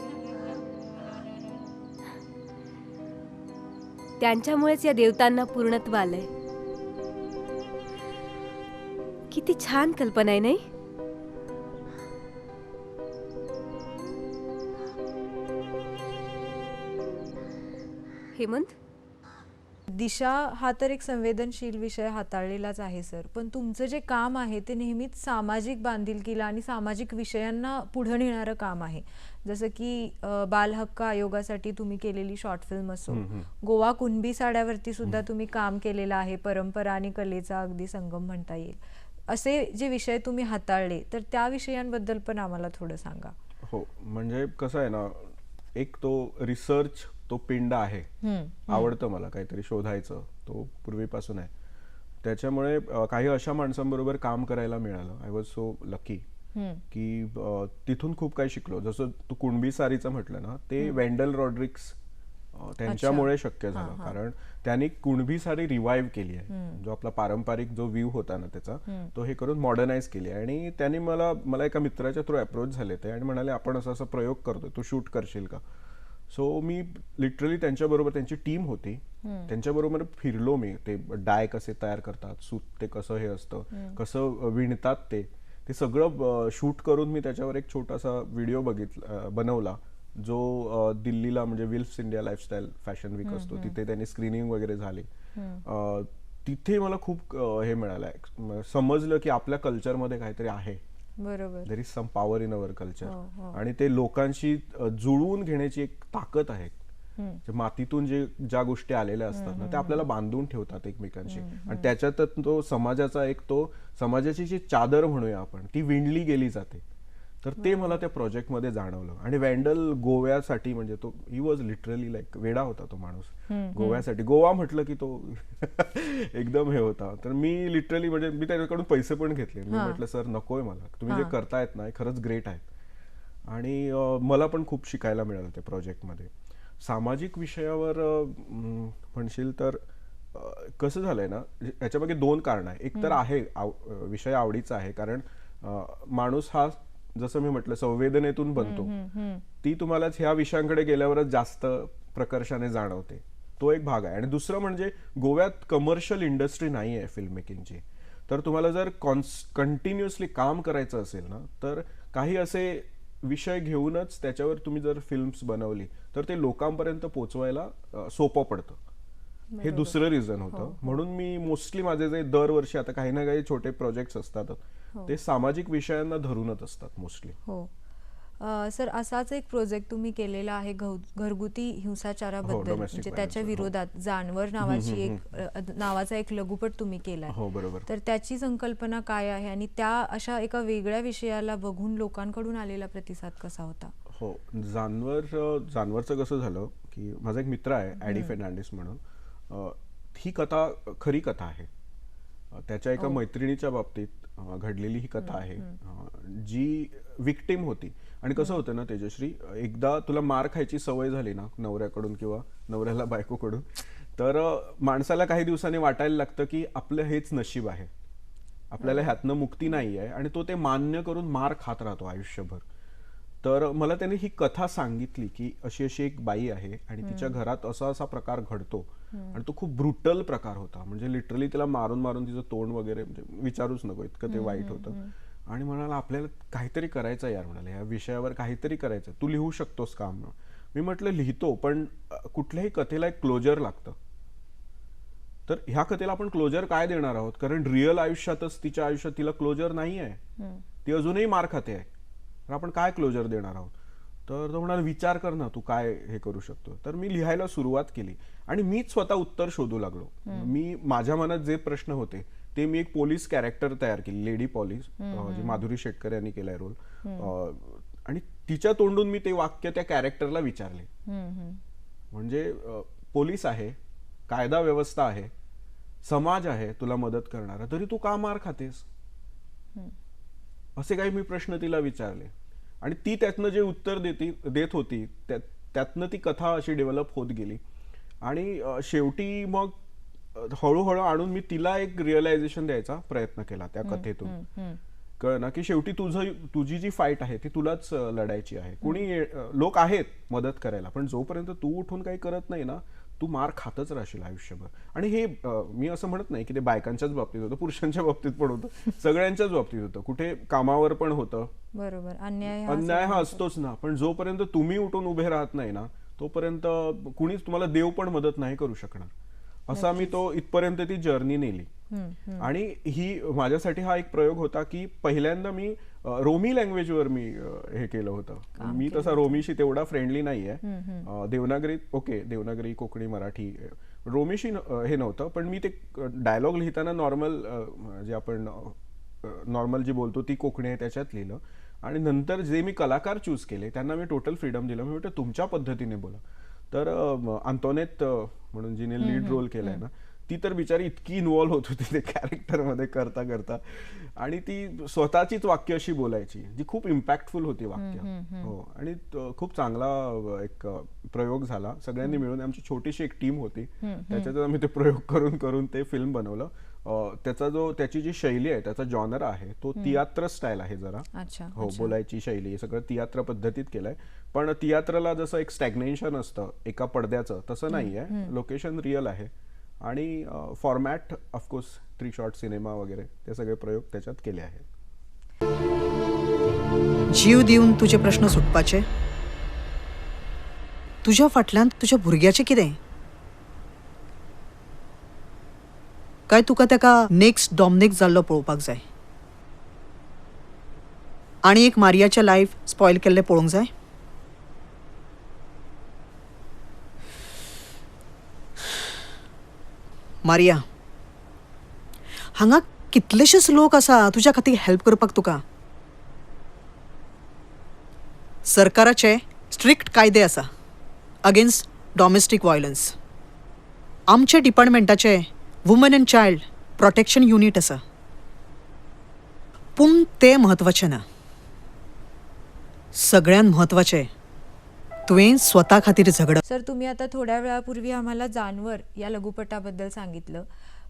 त्यांच्यामुळेच या देवतांना पूर्णत्व आलंय. किती छान कल्पना आहे नाही? हेमंत, दिशा हा तर एक संवेदनशील विषय हाताळलेलाच आहे सर, पण तुमचं जे काम आहे ते नेहमीच सामाजिक बांधिलकीला आणि सामाजिक विषयांना पुढे नेणारं काम आहे. जसं की बाल हक्क आयोगासाठी तुम्ही केलेली शॉर्ट फिल्म असो, गोवा कुणबी साड्यावरती सुद्धा तुम्ही काम केलेलं आहे, परंपरा आणि कलेचा अगदी संगम म्हणता येईल. असे जे विषय तुम्ही हाताळले तर त्या विषयांबद्दल पण आम्हाला थोडं सांगा. हो, म्हणजे कसं आहे ना, एक तो रिसर्च तो पिंड आहे, आवडतं मला काहीतरी शोधायचं, तो पूर्वीपासून आहे. त्याच्यामुळे काही अशा माणसांबरोबर काम करायला मिळालं. आय वॉज सो लकी की तिथून खूप काही शिकलो. जसं तू कुणबी सारीचं म्हटलं ना, ते वेंडल रॉड्रिक्स त्यांच्यामुळे शक्य झालं, कारण त्यांनी कुणबी सारी रिवाईव्ह केली आहे. जो आपला पारंपरिक जो व्ह्यू होता ना त्याचा, तो हे करून मॉडर्नाइज केली आहे. आणि त्यांनी मला एका मित्राच्या थ्रू अप्रोच झाले ते आणि म्हणाले आपण असा प्रयोग करतोय, तू शूट करशील का? सो मी लिटरली त्यांच्याबरोबर, त्यांची टीम होती, त्यांच्याबरोबर फिरलो मी. ते डाय कसे तयार करतात, सूत ते कसं हे असतं, कसं विणतात ते सगळं शूट करून मी त्याच्यावर एक छोटासा व्हिडिओ बनवला, जो दिल्लीला म्हणजे विल्फ्स इंडिया लाईफस्टाईल फॅशन वीक असतो तिथे त्यांनी स्क्रीनिंग वगैरे झाली. तिथे मला खूप हे मिळालं, समजलं की आपल्या कल्चरमध्ये काहीतरी आहे. बरोबर. There is some power in our culture. आणि ते लोकांशी जुळवून घेण्याची एक ताकद आहे. मातीतून ज्या गोष्टी आलेल्या असतात ना, त्या आपल्याला बांधून ठेवतात एकमेकांशी. आणि त्याच्यात तो समाजाची जी चादर म्हणूया आपण, ती विणली गेली जाते. तर ते मला त्या प्रोजेक्टमध्ये जाणवलं. आणि वेंडल गोव्यासाठी, म्हणजे तो ही वॉज लिटरली लाईक वेडा होता तो माणूस गोव्यासाठी. गोवा म्हटलं की तो एकदम हे होता. तर मी लिटरली, म्हणजे मी त्याच्याकडून पैसे पण घेतले. मी म्हटलं सर नकोय मला, तुम्ही जे करतायत ना खरंच ग्रेट आहे. आणि मला पण खूप शिकायला मिळालं त्या प्रोजेक्टमध्ये. सामाजिक विषयावर म्हणशील तर कसं झालंय ना, याच्यामागे 2 कारण आहे. एक तर आहे विषय आवडीचा आहे, कारण माणूस हा जसं मी म्हटलं संवेदनेतून बनतो, ती तुम्हालाच ह्या विषयांकडे गेल्यावरच जास्त प्रकर्षाने जाणवते. तो एक भाग आहे. आणि दुसरं म्हणजे गोव्यात कमर्शियल इंडस्ट्री नाही आहे फिल्म मेकिंगची. तर तुम्हाला जर कंटिन्युअसली काम करायचं असेल ना, तर काही असे विषय घेऊनच त्याच्यावर तुम्ही जर फिल्म्स बनवली तर ते लोकांपर्यंत पोचवायला सोपं पडतं. हे दुसरं रिझन होतं. म्हणून मी मोस्टली माझे जे दरवर्षी आता काही ना काही छोटे प्रोजेक्ट्स असतात ते सामाजिक विषयांना धरूनच असतात मोस्टली. हो. सर, असाच एक प्रोजेक्ट तुम्ही केलेला आहे घरगुती हिंसाचाराबद्दल, domestic म्हणजे violence त्याच्या वर, हो. विरोधात जानवर नावाची नावाचा एक लघुपट तुम्ही केलाय. हो, बरोबर. तर त्याची संकल्पना काय आहे आणि त्या अशा एका वेगळ्या विषयाला बघून लोकांकडून आलेला प्रतिसाद कसा होता? हो, जानवरचं कसं झालं की माझा एक मित्र आहे ॲडी फर्नांडिस म्हणून. ही कथा खरी कथा आहे. त्याच्या एका मैत्रिणीच्या बाबतीत घडलेली ही कथा आहे, जी विक्टिम होती. आणि कसं होतं ना तेजश्री, एकदा तुला मार खायची सवय झाली ना नवऱ्याकडून किंवा नवऱ्याला बायकोकडून, तर माणसाला काही दिवसांनी वाटायला लागतं की आपलं हेच नशीब आहे, आपल्याला ह्यातनं मुक्ती नाही आहे, आणि तो ते मान्य करून मार खात राहतो आयुष्यभर. तर मला त्याने ही कथा सांगितली की अशी अशी एक बाई आहे आणि तिच्या घरात असा असा प्रकार घडतो, आणि तो खूप ब्रुटल प्रकार होता. म्हणजे लिटरली तिला मारून मारून तिचं तोंड वगैरे, म्हणजे विचारूच नको इतकं ते वाईट होतं. आणि म्हणाला आपल्याला काहीतरी करायचं यार, म्हणाले या विषयावर काहीतरी करायचं, तू लिहू शकतोस का? मी म्हटलं लिहितो, पण कुठल्याही कथेला एक क्लोजर लागतं. तर ह्या कथेला आपण क्लोजर काय देणार आहोत? कारण रिअल आयुष्यातच तिच्या आयुष्यात तिला क्लोजर नाही आहे, ती अजूनही मार खाते आहे. तर आपण काय क्लोजर देणार आहोत? तर तो म्हणाला विचार कर ना, तू काय हे करू शकतो. तर मी लिहायला सुरुवात केली आणि मीच स्वतः उत्तर शोधू लागलो. मी माझ्या मनात जे प्रश्न होते ते मी एक पोलीस कॅरेक्टर तयार केली, लेडी पोलीस, जी माधुरी शेटकर यांनी केलाय रोल. आणि तिच्या तोंडून मी ते वाक्य त्या कॅरेक्टरला विचारले. म्हणजे पोलीस आहे, कायदा व्यवस्था आहे, समाज आहे तुला मदत करणारा, तरी तू का मार खातेस? असे काही मी प्रश्न तिला विचारले. आणि ती त्यातनं जे उत्तर देत होती त्यातनं ती कथा अशी डेव्हलप होत गेली. आणि शेवटी मग हळूहळू आणून मी तिला एक रिअलायझेशन द्यायचा प्रयत्न केला त्या कथेतून. कळ ना की शेवटी तुझी जी फाईट आहे ती तुलाच लढायची आहे. कोणी लोक आहेत मदत करायला, पण जोपर्यंत तू उठून काही करत नाही ना, तू मार खातच राहशील आयुष्यभर. आणि हे मी असं म्हणत नाही की ते बायकांच्याच बाबतीत होतं, पुरुषांच्या बाबतीत पण होतं, सगळ्यांच्याच बाबतीत होतं, कुठे कामावर पण होतं. बरोबर. अन्याय हा असतोच ना, पण जोपर्यंत तुम्ही उठून उभे राहत नाही ना, तोपर्यंत कुणीच तुम्हाला देव पण मदत नाही करू शकणार. असा मी तो इथपर्यंत ती जर्नी नेली. आणि ही माझ्यासाठी हा एक प्रयोग होता की पहिल्यांदा मी रोमी लँग्वेजवर मी हे केलं होतं. मी तसा रोमीशी तेवढा फ्रेंडली नाहीये. देवनागरीत ओके, देवनागरी, कोकणी, मराठी, रोमीशी हे नव्हतं. पण मी ते डायलॉग लिहिताना नॉर्मल जे आपण नॉर्मल जी बोलतो ती कोकणी आहे त्याच्यात लिहिलं. आणि नंतर जे मी कलाकार चूज केले त्यांना मी टोटल फ्रीडम दिलं. मी म्हटलं तुमच्या पद्धतीने बोला. तर अंतोनेत म्हणून जिने लीड रोल केलाय ना, ती तर बिचारी इतकी इन्व्हॉल्व्ह होत होती ते कॅरेक्टरमध्ये करता करता, आणि ती स्वतःचीच वाक्य अशी बोलायची जी खूप इम्पॅक्टफुल होती वाक्य. हो, आणि खूप चांगला एक प्रयोग झाला. सगळ्यांनी मिळून, आमची छोटीशी एक टीम होती, त्याच्यात आम्ही ते प्रयोग करून करून ते फिल्म बनवलं. त्याची जी शैली आहे, त्याचा जॉनर आहे तो तियात्र स्टाईल आहे जरा. हो, बोलायची शैली सगळं तियात्र पद्धतीत केलंय. पण तियात्रला जसं एक स्टॅग्नेशन असतं एका पडद्याचं, तसं नाहीये. लोकेशन रिअल आहे. आणि फॉर्मॅट ऑफकोर्स 3 शॉट सिनेमा वगैरे ते सगळे प्रयोग त्याच्यात केले आहेत. जीव दिवन तुझे प्रश्न सुटपाचे. तुझ्या फाटल्यान तुझ्या भुरग्याचे कितें? काय तुका तेका नेक्स्ट डॉमिनिक जाल्लो पळोवपाक जाय आनी एक मारियाचें लायफ स्पॉयल केल्लें पळोवंक जाय? मारिया, हांगा कितलेशेच लोक आसा तुज्या खातीर हेल्प करपाक तुका. सरकाराचे स्ट्रिक्ट कायदे आसा अगेन्स्ट डॉमेस्टीक व्हायलन्स. आमच्या डिपार्टमेंटाचे woman and child protection unit आसा. पूण तें म्हत्वाचें ना. सगळ्यात म्हत्वाचें तुवें स्वता खातीर झगडप. सर, तुम्ही आता थोड्या वेळापूर्वी आम्हाला जानवर या लघुपटाबद्दल सांगितलं,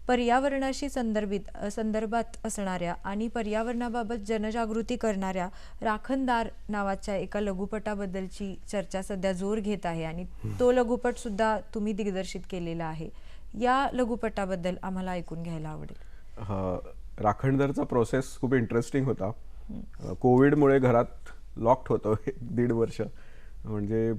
पर्यावरणाशी संदर्भात असणाऱ्या आणि पर्यावरणाबाबत जनजागृती करणाऱ्या राखणदार नावाच्या एका लघुपटाबद्दलची चर्चा सध्या जोर घेत आहे आणि तो लघुपट सुद्धा तुम्ही दिग्दर्शित केलेला आहे. या लघुपटाबद्दल आम्हाला ऐकून घ्यायला आवडेल. राखणदारचा प्रोसेस खूप इंटरेस्टिंग होता. कोविडमुळे घरात लॉक्ड होतं 1.5 वर्ष. म्हणजे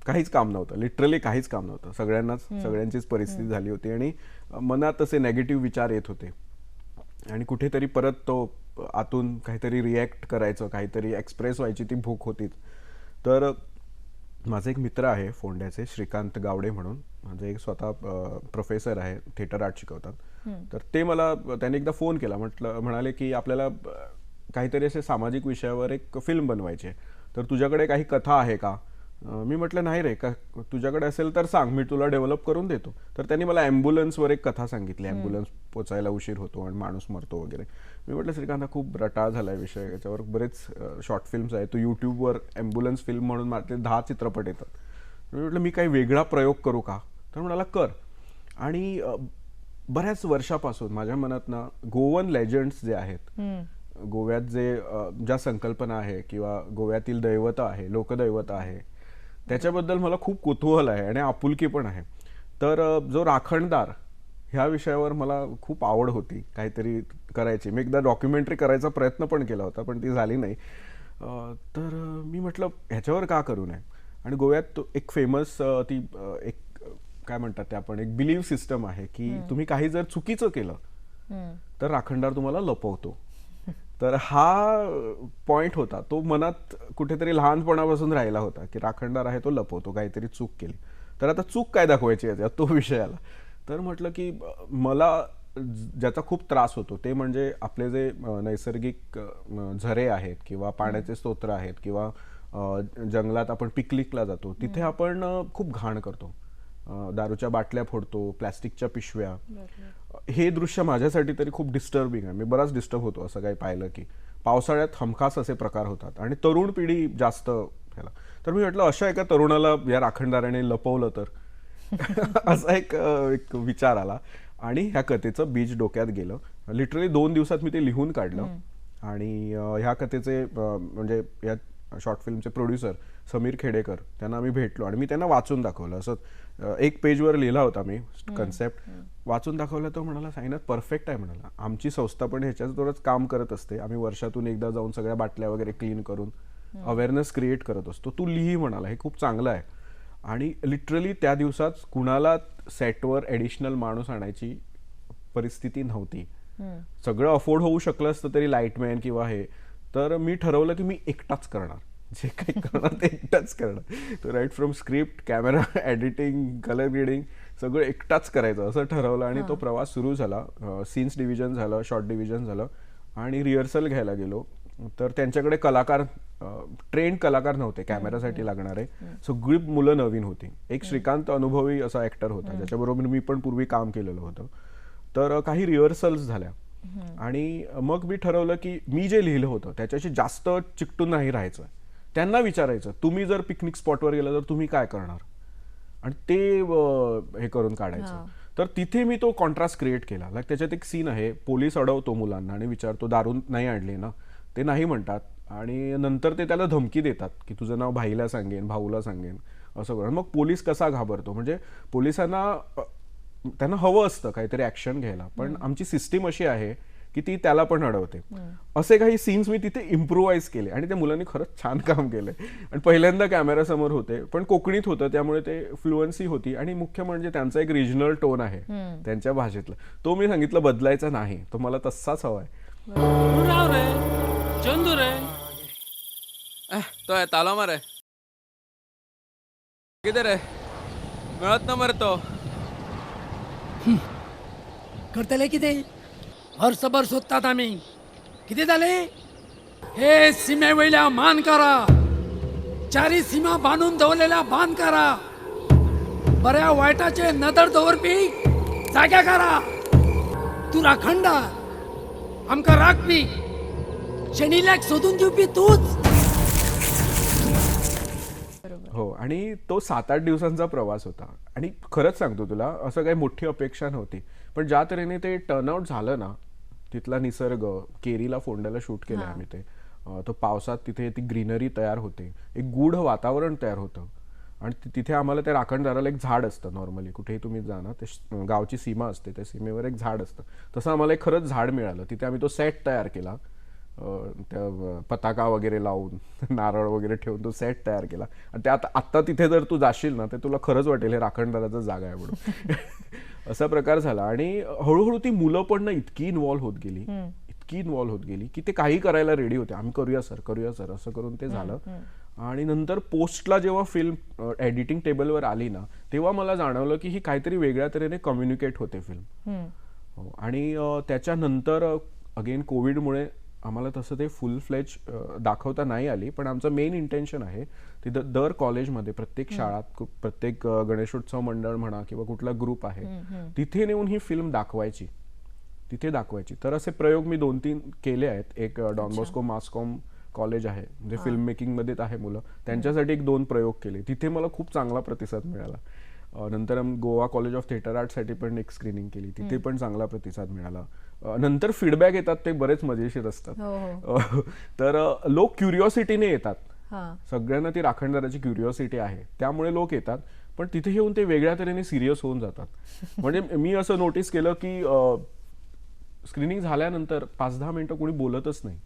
काहीच काम नव्हतं, लिटरली काहीच काम नव्हतं. सगळ्यांचीच परिस्थिती झाली होती आणि मनात असे नेगेटिव्ह विचार येत होते आणि कुठेतरी परत तो आतून काहीतरी रिॲक्ट करायचं, काहीतरी एक्सप्रेस व्हायची ती भूक होतीच. तर माझे एक मित्र आहे फोंड्याचे, श्रीकांत गावडे म्हणून. म्हणजे एक स्वतः प्रोफेसर आहे, थिएटर आर्ट शिकवतात. तर ते मला त्यांनी एकदा फोन केला, म्हणाले की आपल्याला काहीतरी असे सामाजिक विषयावर एक फिल्म बनवायची आहे, तर तुझ्याकडे काही कथा आहे का? मी म्हटलं नाही रे, का तुझ्याकडे असेल तर सांग, मी तुला डेव्हलप करून देतो. तर त्यांनी मला ॲम्ब्युलन्सवर एक कथा सांगितली. ॲम्ब्युलन्स पोचायला उशीर होतो आणि माणूस मरतो वगैरे. मी म्हटलं श्रीकांत, खूप रटाळ झाला आहे विषय, याच्यावर बरेच शॉर्ट फिल्म्स आहेत. तू यूट्यूबवर ॲम्ब्युलन्स फिल्म म्हणून मारते 10 चित्रपट येतात. मी म्हटलं मी काही वेगळा प्रयोग करू का? तर म्हणाला कर. आणि बऱ्याच वर्षापासून माझ्या मनात ना गोवन लेजंड्स जे आहेत, गोव्यात ज्या संकल्पना आहे किंवा गोव्यातील दैवत आहे, लोकदैवत आहे, त्याच्याबद्दल मला खूप कुतूहल आहे आणि आपुलकी पण आहे. तर जो राखणदार ह्या विषयावर मला खूप आवड होती काहीतरी करायची. मी एकदा डॉक्युमेंटरी करायचा प्रयत्न पण केला होता, पण ती झाली नाही. तर मी म्हटलं ह्याच्यावर का करू नये. आणि गोव्यात एक फेमस ती एक काय म्हणतात ते आपण, एक बिलीव्ह सिस्टम आहे की तुम्ही काही जर चुकीचं केलं तर राखणदार तुम्हाला लपवतो. तर हा पॉइंट होता, तो मनात कुठेतरी लहानपणापासून राहिला होता की राखणदार आहे तो लपवतो, काहीतरी चूक केली तर आता चूक काय दाखवायची याच्यात, तो विषय आला. तर म्हटलं की मला ज्याचा खूप त्रास होतो ते म्हणजे आपले जे नैसर्गिक झरे आहेत किंवा पाण्याचे स्तोत्र आहेत किंवा जंगलात आपण पिकनिकला जातो, तिथे आपण खूप घाण करतो, दारूच्या बाटल्या फोडतो, प्लॅस्टिकच्या पिशव्या. हे दृश्य माझ्यासाठी तरी खूप डिस्टर्बिंग आहे. मी बराच डिस्टर्ब होतो असं काही पाहिलं की. पावसाळ्यात हमखास असे प्रकार होतात आणि तरुण पिढी जास्त ह्याला. तर मी म्हटलं अशा एका तरुणाला या राखणदाराने लपवलं तर असा एक विचार आला आणि ह्या कथेचं बीज डोक्यात गेलं. लिटरली 2 दिवसात मी ते लिहून काढलं. आणि ह्या कथेचे म्हणजे या शॉर्ट फिल्मचे प्रोड्युसर समीर खेडेकर, त्यांना आम्ही भेटलो आणि मी त्यांना वाचून दाखवलं. असं 1 पेजवर लिहिला होता मी कन्सेप्ट, वाचून दाखवलं. तो म्हणाला साईनाथ परफेक्ट आहे म्हणाला, आमची संस्था पण ह्याच्यावरच काम करत असते. आम्ही वर्षातून एकदा जाऊन सगळ्या बाटल्या वगैरे क्लीन करून अवेअरनेस क्रिएट करत असतो. तू लिही म्हणाला, हे खूप चांगलं आहे. आणि लिटरली त्या दिवसात कुणाला सेटवर ॲडिशनल माणूस आणायची परिस्थिती नव्हती. सगळं अफोर्ड होऊ शकलं असतं तरी लाईटमॅन किंवा हे. तर मी ठरवलं की मी एकटाच करणार, जे काही करणार ते एकटाच करणार. तर right from script, camera, editing, colour grading सगळं एकटाच करायचं असं ठरवलं. आणि तो प्रवास सुरू झाला. सीन्स डिव्हिजन झालं, शॉर्ट डिव्हिजन झालं आणि रिहर्सल घ्यायला गेलो. तर त्यांच्याकडे कलाकार, ट्रेंड कलाकार नव्हते कॅमेरासाठी लागणारे. सगळी मुलं नवीन होती. एक श्रीकांत अनुभवी असा ऍक्टर होता, ज्याच्याबरोबर मी पण पूर्वी काम केलेलं होतं. तर काही रिहर्सल्स झाल्या आणि मग मी ठरवलं की मी जे लिहिलं होतं त्याच्याशी जास्त चिकटून नाही राहायचं. त्यांना विचारायचं, तुम्ही जर पिकनिक स्पॉटवर गेला तर तुम्ही काय करणार, आणि ते हे करून काढायचं. तर तिथे मी तो कॉन्ट्रास्ट क्रिएट केला. लाईक त्याच्यात एक सीन आहे, पोलीस अडवतो मुलांना आणि विचारतो दारू नाही आणली ना, ते नाही म्हणतात आणि नंतर ते त्याला धमकी देतात की तुझं नाव भाईला सांगेन, भाऊला सांगेन, असं करून. मग पोलीस कसा घाबरतो, म्हणजे पोलिसांना त्यांना हवं असतं काहीतरी ऍक्शन घ्यायला, पण आमची सिस्टीम अशी आहे की ती त्याला पण अडवते. असे काही सीन्स मी तिथे इम्प्रोव्हाइज केले आणि त्या मुलांनी खरंच छान काम केलंय. आणि पहिल्यांदा कॅमेरासमोर होते, पण कोकणीत होतं त्यामुळे ते फ्लुएन्सी होती. आणि मुख्य म्हणजे त्यांचा एक रिजनल टोन आहे त्यांच्या भाषेतला, तो मी सांगितलं बदलायचा नाही, तो मला तसाच हवाय. चंदू रे तो आहे ताला मारे किती रे मिळत ना मरतो करतले किती वर्षभर शोधतात आम्ही. किती झाले हे सीमेवयल्या मान करा, चारी सीमा बांधून ठेवलेल्या बांध करा, बऱ्या वाईटाचे नदर दवरपी जाग्या करा. तू राखणदार आमका राखपी, शनीलाक शोधून देऊ पी तूच. हो, आणि तो 7-8 दिवसांचा प्रवास होता. आणि खरंच सांगतो तुला, असं काही मोठी अपेक्षा नव्हती, पण ज्या तऱ्हेने ते टर्नआउट झालं ना, तिथला निसर्ग, केरीला फोंड्याला शूट केलं आम्ही ते, तो पावसात तिथे ती ग्रीनरी तयार होते, एक गूढ वातावरण तयार होतं. आणि तिथे आम्हाला त्या राखणदाराला एक झाड असतं. नॉर्मली कुठेही तुम्ही जा ना, ते गावची सीमा असते, त्या सीमेवर एक झाड असतं. तसं आम्हाला एक खरंच झाड मिळालं. तिथे आम्ही तो सेट तयार केला, त्या पताका वगैरे लावून, नारळ वगैरे ठेवून तो सेट तयार केला. आणि त्यात आत्ता तिथे जर तू जाशील ना, ते तुला खरंच वाटेल हे राखणदाराचं जागा आहे म्हणून. असा प्रकार झाला. आणि हळूहळू ती मुलं पण ना इतकी इन्व्हॉल्व्ह होत गेली, इतकी इन्व्हॉल्व्ह होत गेली की ते काही करायला रेडी होते. आम्ही करूया सर असं करून ते झालं. आणि नंतर पोस्टला जेव्हा फिल्म एडिटिंग टेबलवर आली ना, तेव्हा मला जाणवलं की ही काहीतरी वेगळ्या तऱ्हेने कम्युनिकेट होते फिल्म. आणि त्याच्यानंतर अगेन कोविडमुळे आम्हाला तसं ते फुल फ्लेज दाखवता नाही आली. पण आमचं मेन इंटेन्शन आहे तिथं दर कॉलेजमध्ये, प्रत्येक शाळात, प्रत्येक गणेशोत्सव मंडळ म्हणा किंवा कुठला ग्रुप आहे, तिथे नेऊन ही फिल्म दाखवायची, तिथे दाखवायची. तर असे प्रयोग मी 2-3 केले आहेत. एक डॉन बॉस्को मासकॉम कॉलेज आहे, म्हणजे फिल्म मेकिंग मध्ये आहे मुलं, त्यांच्यासाठी 1-2 प्रयोग केले. तिथे मला खूप चांगला प्रतिसाद मिळाला. नंतर गोवा कॉलेज ऑफ थिएटर आर्टसाठी पण एक स्क्रीनिंग केली, तिथे पण चांगला प्रतिसाद मिळाला. नंतर फीडबॅक येतात, ते बरेच मजेशीर असतात. तर लोक क्युरिओसिटीने येतात. सगळ्यांना ती राखणदाराची क्युरिओसिटी आहे, त्यामुळे लोक येतात. पण तिथे येऊन ते वेगळ्या तऱ्हेने सिरियस होऊन जातात. म्हणजे मी असं नोटीस केलं की स्क्रीनिंग झाल्यानंतर 5-10 मिनिटं कोणी बोलतच नाही,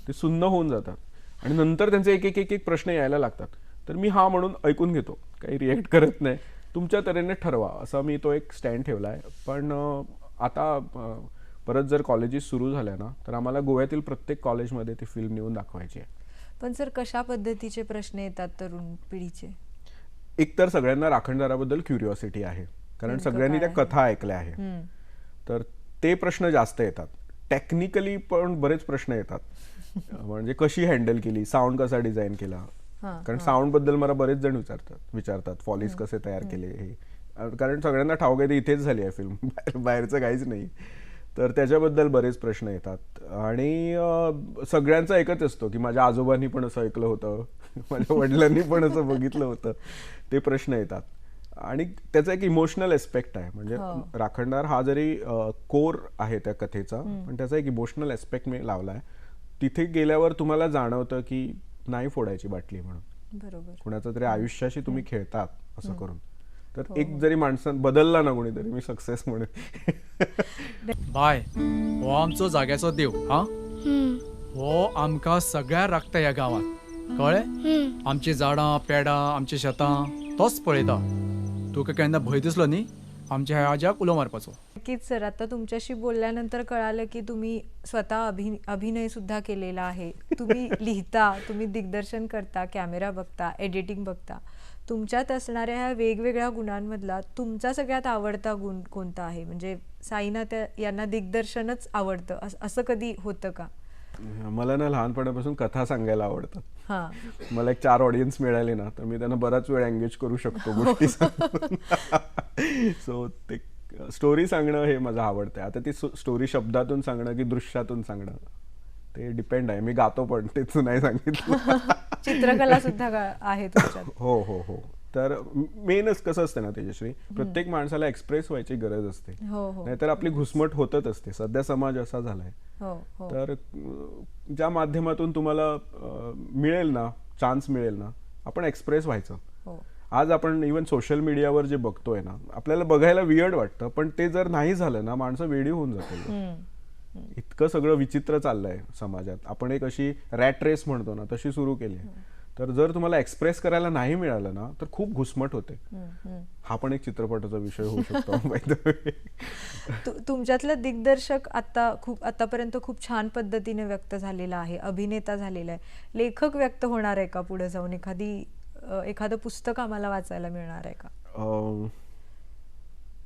ते सुन्न होऊन जातात. आणि नंतर त्यांचे एक प्रश्न यायला लागतात. तर मी हा म्हणून ऐकून घेतो, काही रिएक्ट करत नाही, तुमच्या तऱ्हेने ठरवा, असा मी तो एक स्टँड ठेवलाय. पण आता परत जर कॉलेजेस सुरू झाल्या ना, तर आम्हाला गोव्यातील प्रत्येक कॉलेजमध्ये ती फिल्म नेऊन दाखवायची आहे. पण सर, कशा पद्धतीचे प्रश्न येतात तरुण पिढीचे? एक तर सगळ्यांना राखणदाराबद्दल क्युरिओसिटी आहे, कारण सगळ्यांनी त्या कथा ऐकल्या आहे, तर ते प्रश्न जास्त येतात. टेक्निकली पण बरेच प्रश्न येतात. म्हणजे कशी हँडल केली, साऊंड कसा डिझाईन केला, कारण साऊंड बद्दल मला बरेच जण विचारतात फॉलीज कसे तयार केले हे, कारण सगळ्यांना ठाऊक आहे इथेच झाली आहे फिल्म, बाहेरचं काहीच नाही. तर त्याच्याबद्दल बरेच प्रश्न येतात. आणि सगळ्यांचा एकच असतो की माझ्या आजोबांनी पण असं ऐकलं होतं, माझ्या वडिलांनी पण असं बघितलं होतं, ते प्रश्न येतात. आणि त्याचा एक इमोशनल एस्पेक्ट आहे. म्हणजे राखणदार हा जरी कोर आहे त्या कथेचा, पण त्याचा एक इमोशनल एस्पेक्ट मी लावलाय. तिथे गेल्यावर तुम्हाला जाणवतं की नाही फोडायची बाटली म्हणून, बरोबर, कुणाचं तरी आयुष्याशी तुम्ही खेळतात असं करून. तर एक जरी माणसं बदलला ना कोणीतरी, मी सक्सेस म्हणेन. बाय, हो आमचो जाग्याचो देव. हा, हो आमकां सगळ्या राखता ह्या गावात, कळ्ळें? आमची झाडां पेडां, आमची शेतां तोच पळयता. तुका केन्ना भंय दिसलो न्ही आमच्या ह्या आज्याक उलो मारपाचो? नक्कीच सर. आता तुमच्याशी बोलल्यानंतर कळालं की तुम्ही स्वतः अभिनय सुद्धा केलेला आहे, तुम्ही लिहिता, तुम्ही दिग्दर्शन करता, कॅमेरा बघता, एडिटिंग बघता. तुमच्यात असणाऱ्या ह्या वेगवेगळ्या गुणांमधला तुमचा सगळ्यात आवडता गुण कोणता आहे? म्हणजे साईनाथ यांना दिग्दर्शनच आवडतं असं कधी होतं का? मला ना लहानपणापासून कथा सांगायला आवडतात. मला एक 4 ऑडियन्स मिळाले ना, तर मी त्यांना बराच वेळ एंगेज करू शकतो गोष्टी सांगून. सो ते स्टोरी सांगणं हे माझं आवडतं. आता ती स्टोरी शब्दातून सांगणं की दृश्यातून सांगणं, ते डिपेंड आहे. मी गातो पण तेच नाही सांगितलं. चित्रकला सुद्धा आहे तुमच्यात? हो हो हो. तर मेनच कसं असतं ना तेजश्री, प्रत्येक माणसाला एक्सप्रेस व्हायची गरज असते, नाहीतर आपली घुसमट होतच असते. सध्या समाज असा झालाय. तर ज्या माध्यमातून तुम्हाला मिळेल ना, चान्स मिळेल ना, आपण एक्सप्रेस व्हायचं. आज आपण इवन सोशल मीडियावर जे बघतोय ना, आपल्याला बघायला वियर्ड वाटतं, पण ते जर नाही झालं ना, माणसं वेडी होऊन जातील. इतकं सगळं विचित्र चाललंय समाजात. आपण एक अशी रॅट रेस म्हणतो ना, तशी सुरू केली आहे. तर जर तुम्हाला एक्सप्रेस करायला नाही मिळालं ना, तर खूप घुसमट होते. हा पण एक चित्रपटाचा विषय होऊ शकतो. तुमच्यातला दिग्दर्शक आतापर्यंत खूप छान पद्धतीने व्यक्त झालेला आहे, अभिनेता झालेला आहे. लेखक व्यक्त होणार आहे का पुढे जाऊन? एखादं पुस्तक आम्हाला वाचायला मिळणार आहे का?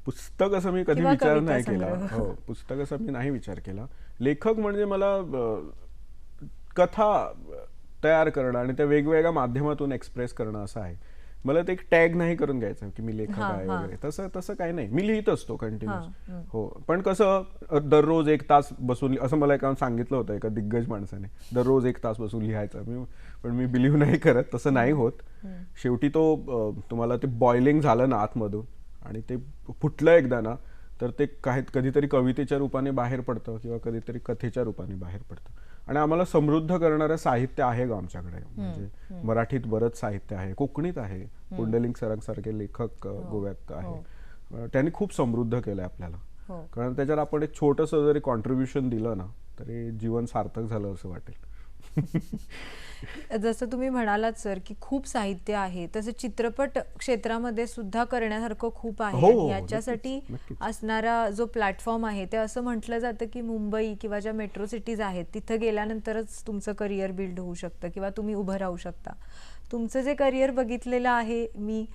पुस्तक असं मी कधी विचार नाही केला. हो, पुस्तक असं मी नाही विचार केला. लेखक म्हणजे मला कथा तयार करणं आणि त्या वेगवेगळ्या माध्यमातून एक्सप्रेस करणं असं आहे. मला ते एक टॅग नाही करून घ्यायचं की मी लेखक आहे वगैरे, तसं तसं काही नाही. मी लिहित असतो कंटिन्युअस. हो, पण कसं दररोज 1 तास बसून असं मला एका सांगितलं होतं एका दिग्गज माणसाने, दररोज 1 तास बसून लिहायचं. पण मी बिलीव्ह नाही करत, तसं नाही होत. शेवटी तो तुम्हाला ते बॉइलिंग झालं ना आतमधून आणि ते फुटलं एकदा ना, तर ते कधीतरी कवितेच्या रूपाने बाहेर पडतं किंवा कधीतरी कथेच्या रूपाने बाहेर पडतं. आणि आम्हाला समृद्ध करणारं साहित्य आहे ग आमच्याकडे. म्हणजे मराठीत बरंच साहित्य आहे, कोकणीत आहे, पुंडलिक सरांसारखे लेखक गोव्यात आहे. त्यांनी खूप समृद्ध केलंय आपल्याला. कारण त्याच्यात आपण एक छोटंसं जरी कॉन्ट्रीब्युशन दिलं ना तरी जीवन सार्थक झालं असं वाटेल. जसं तुम्ही म्हणालात सर की खूप साहित्य आहे, तसं चित्रपट क्षेत्रामध्ये सुद्धा करण्यासारखं खूप आहे. हो, आणि हो, याच्यासाठी नक्कीच. असणारा जो प्लॅटफॉर्म आहे ते असं म्हटलं जातं की मुंबई किंवा ज्या मेट्रो सिटीज आहेत तिथं गेल्यानंतरच तुमचं करिअर बिल्ड होऊ शकतं किंवा तुम्ही उभं राहू शकता. तुमचं जे करिअर बघितलेलं आहे मी,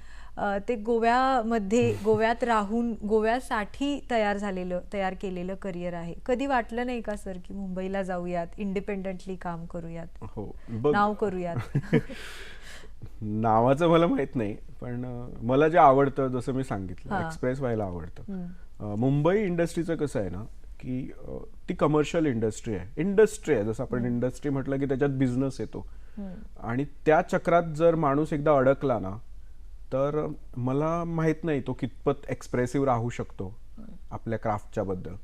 ते गोव्यात राहून गोव्यासाठी तयार केलेलं करिअर आहे. कधी वाटलं नाही का सर की मुंबईला जाऊयात, इंडिपेंडेंटली काम करूयात, हो, नाव करूयात? नावाचं मला माहित नाही, पण मला जे आवडतं जसं मी सांगितलं एक्सप्रेस व्हायला आवडतं. मुंबई इंडस्ट्रीचं कसं आहे ना की ती कमर्शियल इंडस्ट्री आहे. जसं आपण इंडस्ट्री म्हटलं की त्याच्यात बिझनेस येतो आणि त्या चक्रात जर माणूस एकदा अडकला ना तर मला माहित नाही तो कितपत एक्सप्रेसिव्ह राहू शकतो आपल्या क्राफ्टच्या बद्दल.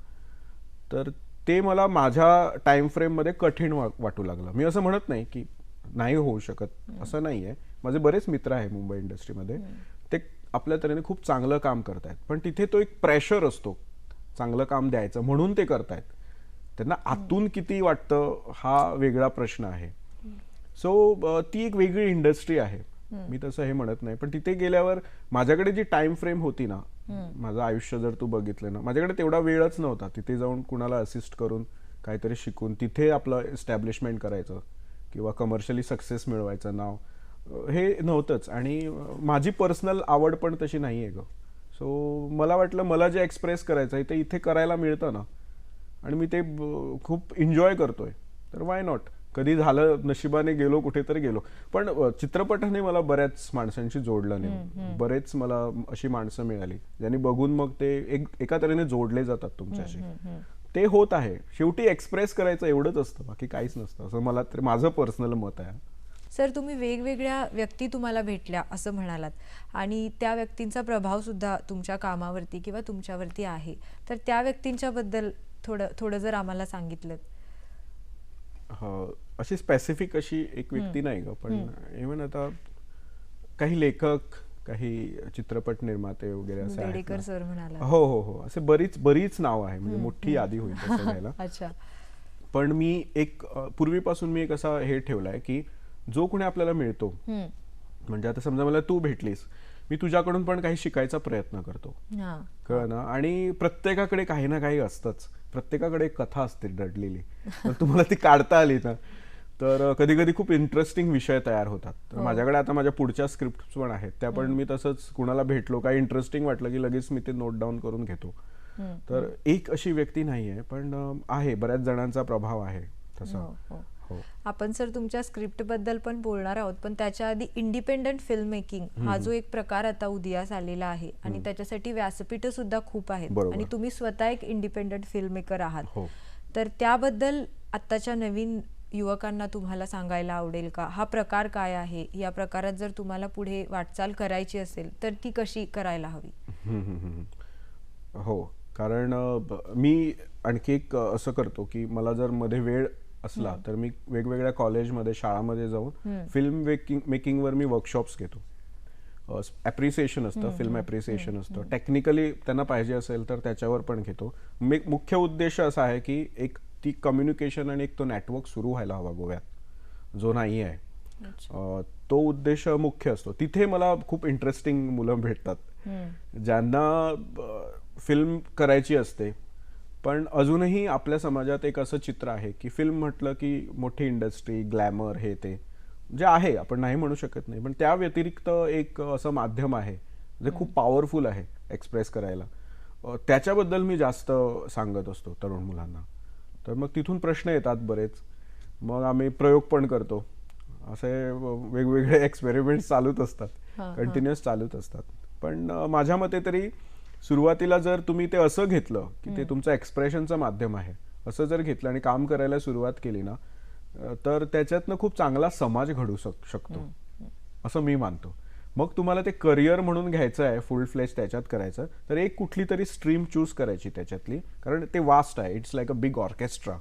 तर ते मला माझ्या टाइम फ्रेम मध्ये कठीण वाटू लागलं. मी असं म्हणत नाही की नाही होऊ शकत, असं नाहीये. माझे बरेच मित्र आहे मुंबई इंडस्ट्रीमध्ये, ते आपल्या तऱ्हेने खूप चांगलं काम करतायत. पण तिथे तो एक प्रेशर असतो चांगलं काम द्यायचं म्हणून ते करतायत. त्यांना आतून किती वाटतं हा वेगळा प्रश्न आहे. सो ती एक वेगळी इंडस्ट्री आहे, मी तसं हे म्हणत नाही. पण तिथे गेल्यावर माझ्याकडे जी टाइम फ्रेम होती ना, माझं आयुष्य जर तू बघितलं ना, माझ्याकडे तेवढा वेळच नव्हता तिथे जाऊन कुणाला असिस्ट करून काहीतरी शिकून तिथे आपलं एस्टॅब्लिशमेंट करायचं किंवा कमर्शियली सक्सेस मिळवायचं नाव, हे नव्हतंच. आणि माझी पर्सनल आवड पण तशी नाही आहे ग. सो मला वाटलं मला जे एक्सप्रेस करायचं आहे ते इथे करायला मिळतं ना, आणि मी ते खूप एन्जॉय करतोय, तर वाय नॉट. कधी झालं, नशिबाने गेलो कुठेतरी गेलो. पण चित्रपटाने मला बऱ्याच माणसांशी जोडलं नाही. बरेच मला अशी माणसं मिळाली ज्यांनी बघून मग ते एका तऱ्हेने जोडले जातात तुमच्याशी. ते होत आहे. शेवटी एक्सप्रेस करायचं एवढंच असतं, बाकी काहीच नसतं, असं मला तर माझं पर्सनल मत आहे. सर, तुम्ही वेगवेगळ्या व्यक्ती तुम्हाला भेटल्या असं म्हणालात आणि त्या व्यक्तींचा प्रभाव सुद्धा तुमच्या कामावरती किंवा तुमच्यावरती आहे, तर त्या व्यक्तींच्या बद्दल थोडं जर आम्हाला सांगितलं. अशी स्पेसिफिक अशी एक व्यक्ती नाही ग, पण इव्हन आता काही लेखक, काही चित्रपट निर्माते वगैरे असे आहेत बेडेकर ना. सर म्हणाला. हो हो हो, असे बरीच नाव आहे, म्हणजे मोठी यादी होईल तसं घ्यायला. अच्छा. पण मी एक पूर्वीपासून मी एक असा हे ठेवलाय की जो कोणी आपल्याला मिळतो, म्हणजे आता समजा मला तू भेटलीस, मी तुझ्याकडून पण काही शिकायचा प्रयत्न करतो, कळ ना. आणि प्रत्येकाकडे काही ना काही असतंच, प्रत्येकाकडे एक कथा असते दडलेली, तर तुम्हाला ती काढता आली ना तर कधी कधी खूप इंटरेस्टिंग विषय तयार होतात. तर माझ्याकडे आता माझ्या पुढच्या स्क्रिप्ट पण आहेत, त्या पण मी तसंच कुणाला भेटलो काही इंटरेस्टिंग वाटलं की लगेच मी ते नोट डाऊन करून घेतो. तर एक अशी व्यक्ती नाहीये, पण आहे, बऱ्याच जणांचा प्रभाव आहे तसा. आपण सर तुमच्या स्क्रिप्ट बद्दल पण बोलणार आहोत, पण त्याच्या आधी इंडिपेंडंट फिल्म मेकिंग हा जो एक प्रकार आता उदयास आलेला आहे आणि त्याच्यासाठी व्यासपीठ सुद्धा खूप आहेत आणि तुम्ही स्वतः एक इंडिपेंडंट फिल्म मेकर आहात, तर त्याबद्दल आत्ताच्या नवीन युवकांना तुम्हाला सांगायला आवडेल का? हा प्रकार काय आहे? या प्रकारात जर तुम्हाला पुढे वाटचाल करायची असेल तर ती कशी करायला हवी? हो, कारण मी आणखी एक असं करतो की मला जर मध्ये वेळ असला तर मी वेगवेगळ्या कॉलेजमध्ये, शाळामध्ये जाऊन फिल्म मेकिंगवर मी वर्कशॉप्स घेतो. ॲप्रिसिएशन असतं, फिल्म ॲप्रिसिएशन असतं, टेक्निकली त्यांना पाहिजे असेल तर त्याच्यावर पण घेतो. मुख्य उद्देश असा आहे की एक ती कम्युनिकेशन आणि एक तो नेटवर्क सुरू व्हायला हवा गोव्यात, जो नाही आहे. तो उद्देश मुख्य असतो. तिथे मला खूप इंटरेस्टिंग मुलं भेटतात ज्यांना फिल्म करायची असते, पण अजूनही आपल्या समाजात एक असं चित्र आहे की फिल्म म्हटलं की मोठी इंडस्ट्री, ग्लॅमर, हे ते जे आहे, आपण नाही म्हणू शकत नाही, पण त्या व्यतिरिक्त एक असं माध्यम आहे जे खूप पॉवरफुल आहे एक्सप्रेस करायला. त्याच्याबद्दल मी जास्त सांगत असतो तरुण मुलांना. तर मग तिथून प्रश्न येतात बरेच, मग आम्ही प्रयोग पण करतो, असे वेगवेगळे एक्सपेरिमेंट्स चालूच असतात. कंटिन्युअस चालूच असतात. पण माझ्या मते तरी सुरुवातीला जर तुम्ही ते असं घेतलं की ते तुमचं एक्सप्रेशनचं माध्यम आहे असं जर घेतलं आणि काम करायला सुरुवात केली ना, तर त्याच्यातनं खूप चांगला समाज घडू शकतो असं मी मानतो. मग तुम्हाला ते करिअर म्हणून घ्यायचं आहे, फुल फ्लेज त्याच्यात करायचं, तर एक कुठली तरी स्ट्रीम चूज करायची त्याच्यातली, कारण ते वास्ट आहे. It's like a big orchestra.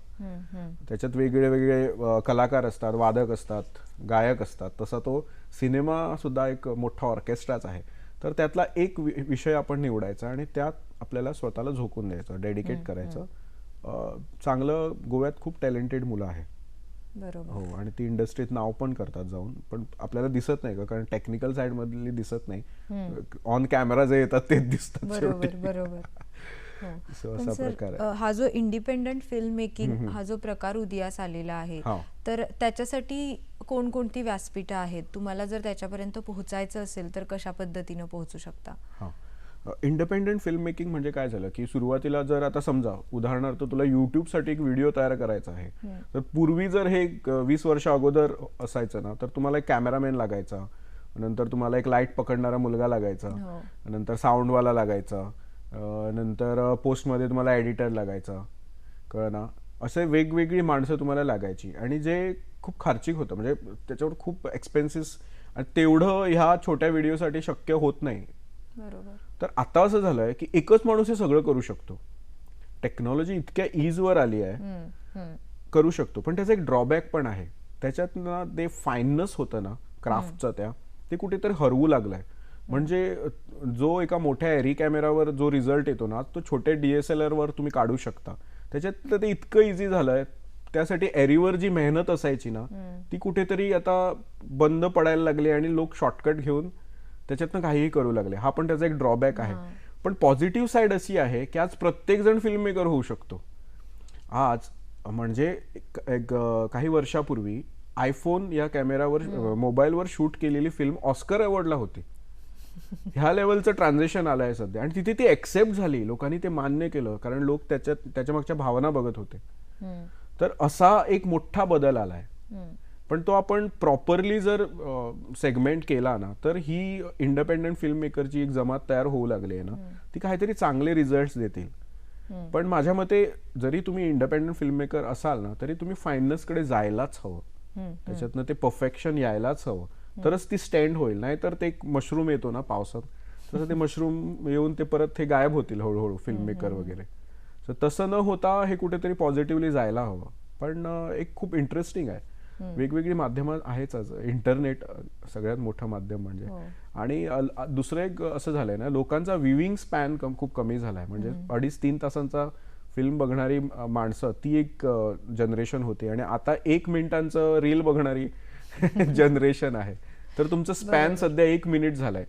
त्याच्यात वेगळे वेगळे कलाकार असतात, वादक असतात, गायक असतात. तसा तो सिनेमा सुद्धा एक मोठा ऑर्केस्ट्राच आहे. तर त्यातला एक विषय आपण निवडायचा आणि त्यात आपल्याला स्वतःला झोकून द्यायचं, डेडिकेट करायचं. चांगलं गोव्यात खूप टॅलेंटेड मुलं आहे. बरोबर. हो, आणि ती इंडस्ट्रीत नाव पण करतात जाऊन, पण आपल्याला दिसत नाही का, कारण टेक्निकल साइड मधली दिसत नाही. ऑन कॅमेरा जे येतात तेच दिसतात शेवटी. बरोबर. हो. So पण असा सर, प्रकार आहे. हा जो इंडिपेंडंट फिल्म मेकिंग हा जो प्रकार उदयास आलेला आहे, हा. तर त्याच्यासाठी कोणकोणती व्यासपीठं आहेत? तुम्हाला जर त्याच्यापर्यंत पोहोचायचं असेल तर कशा पद्धतीनं पोहोचू शकता? हा, इंडिपेंडंट फिल्म मेकिंग म्हणजे काय झालं की सुरुवातीला जर आता समजा उदाहरणार्थ तुला युट्यूबसाठी एक व्हिडिओ तयार करायचा आहे, तर पूर्वी जर हे 20 वर्ष अगोदर असायचं ना, तर तुम्हाला एक कॅमेरामॅन लागायचा, नंतर तुम्हाला एक लाईट पकडणारा मुलगा लागायचा, नंतर साऊंडवाला लागायचा, नंतर पोस्टमध्ये तुम्हाला एडिटर लागायचा, कळलं ना. असे वेगवेगळी माणसं तुम्हाला लागायची आणि जे खूप खर्चिक होतं, म्हणजे त्याच्यावर खूप एक्सपेन्सेस, आणि तेवढं ह्या छोट्या व्हिडिओसाठी शक्य होत नाही. बरोबर. तर आता असं झालंय की एकच माणूस हे सगळं करू शकतो. टेक्नॉलॉजी इतक्या ईजवर आली आहे, करू शकतो. पण त्याचा एक ड्रॉबॅक पण आहे. त्याच्यात ना ते फाईननेस होतं ना क्राफ्टचं, ते कुठेतरी हरवू लागलंय. म्हणजे जो एका मोठ्या एरी कॅमेरावर जो रिझल्ट येतो ना, तो छोट्या DSLR वर तुम्ही काढू शकता. त्याच्यात ते इतकं इझी झालंय. त्यासाठी एरीवर जी मेहनत असायची ना, ती कुठेतरी आता बंद पडायला लागली आणि लोक शॉर्टकट घेऊन त्याच्यातनं काहीही करू लागले. हा पण त्याचा एक ड्रॉबॅक आहे. पण पॉझिटिव्ह साईड अशी आहे की आज प्रत्येक जण फिल्म मेकर होऊ शकतो. आज म्हणजे एक काही वर्षापूर्वी आयफोन या कॅमेरावर मोबाईलवर शूट केलेली फिल्म ऑस्कर अवॉर्डला होती. ह्या लेवलचं ट्रान्झिशन आलं आहे सध्या, आणि तिथे ती एक्सेप्ट झाली, लोकांनी ते मान्य केलं, कारण लोक त्याच्या मागच्या भावना बघत होते. तर असा एक मोठा बदल आलाय. पण तो आपण प्रॉपरली जर सेगमेंट केला ना, तर ही इंडिपेंडंट फिल्म मेकरची एक जमात तयार होऊ लागली आहे ना, ती काहीतरी चांगले रिझल्ट्स देतील. पण माझ्या मते जरी तुम्ही इंडिपेंडंट फिल्म मेकर असाल ना, तरी तुम्ही फाईननेसकडे जायलाच हवं. त्याच्यातनं ते परफेक्शन यायलाच हवं, तरच ती स्टँड होईल. नाही तर ते एक मशरूम येतो ना पावसात, तसं ते मशरूम येऊन ते परत ते गायब होतील हळूहळू फिल्म मेकर वगैरे. तर तसं न होता हे कुठेतरी पॉझिटिव्हली जायला हवं. पण एक खूप इंटरेस्टिंग आहे. वेगवेगळी माध्यमं आहेच. आज इंटरनेट सगळ्यात मोठं माध्यम म्हणजे. आणि दुसरं एक असं झालंय ना, लोकांचा व्ह्यूइंग स्पॅन खूप कमी झालाय. म्हणजे 2.5-3 तासांचा फिल्म बघणारी माणसं ती एक जनरेशन होती, आणि आता 1 मिनिटांचं रील बघणारी जनरेशन आहे. तर तुमचं स्पॅन सध्या 1 मिनिट झालाय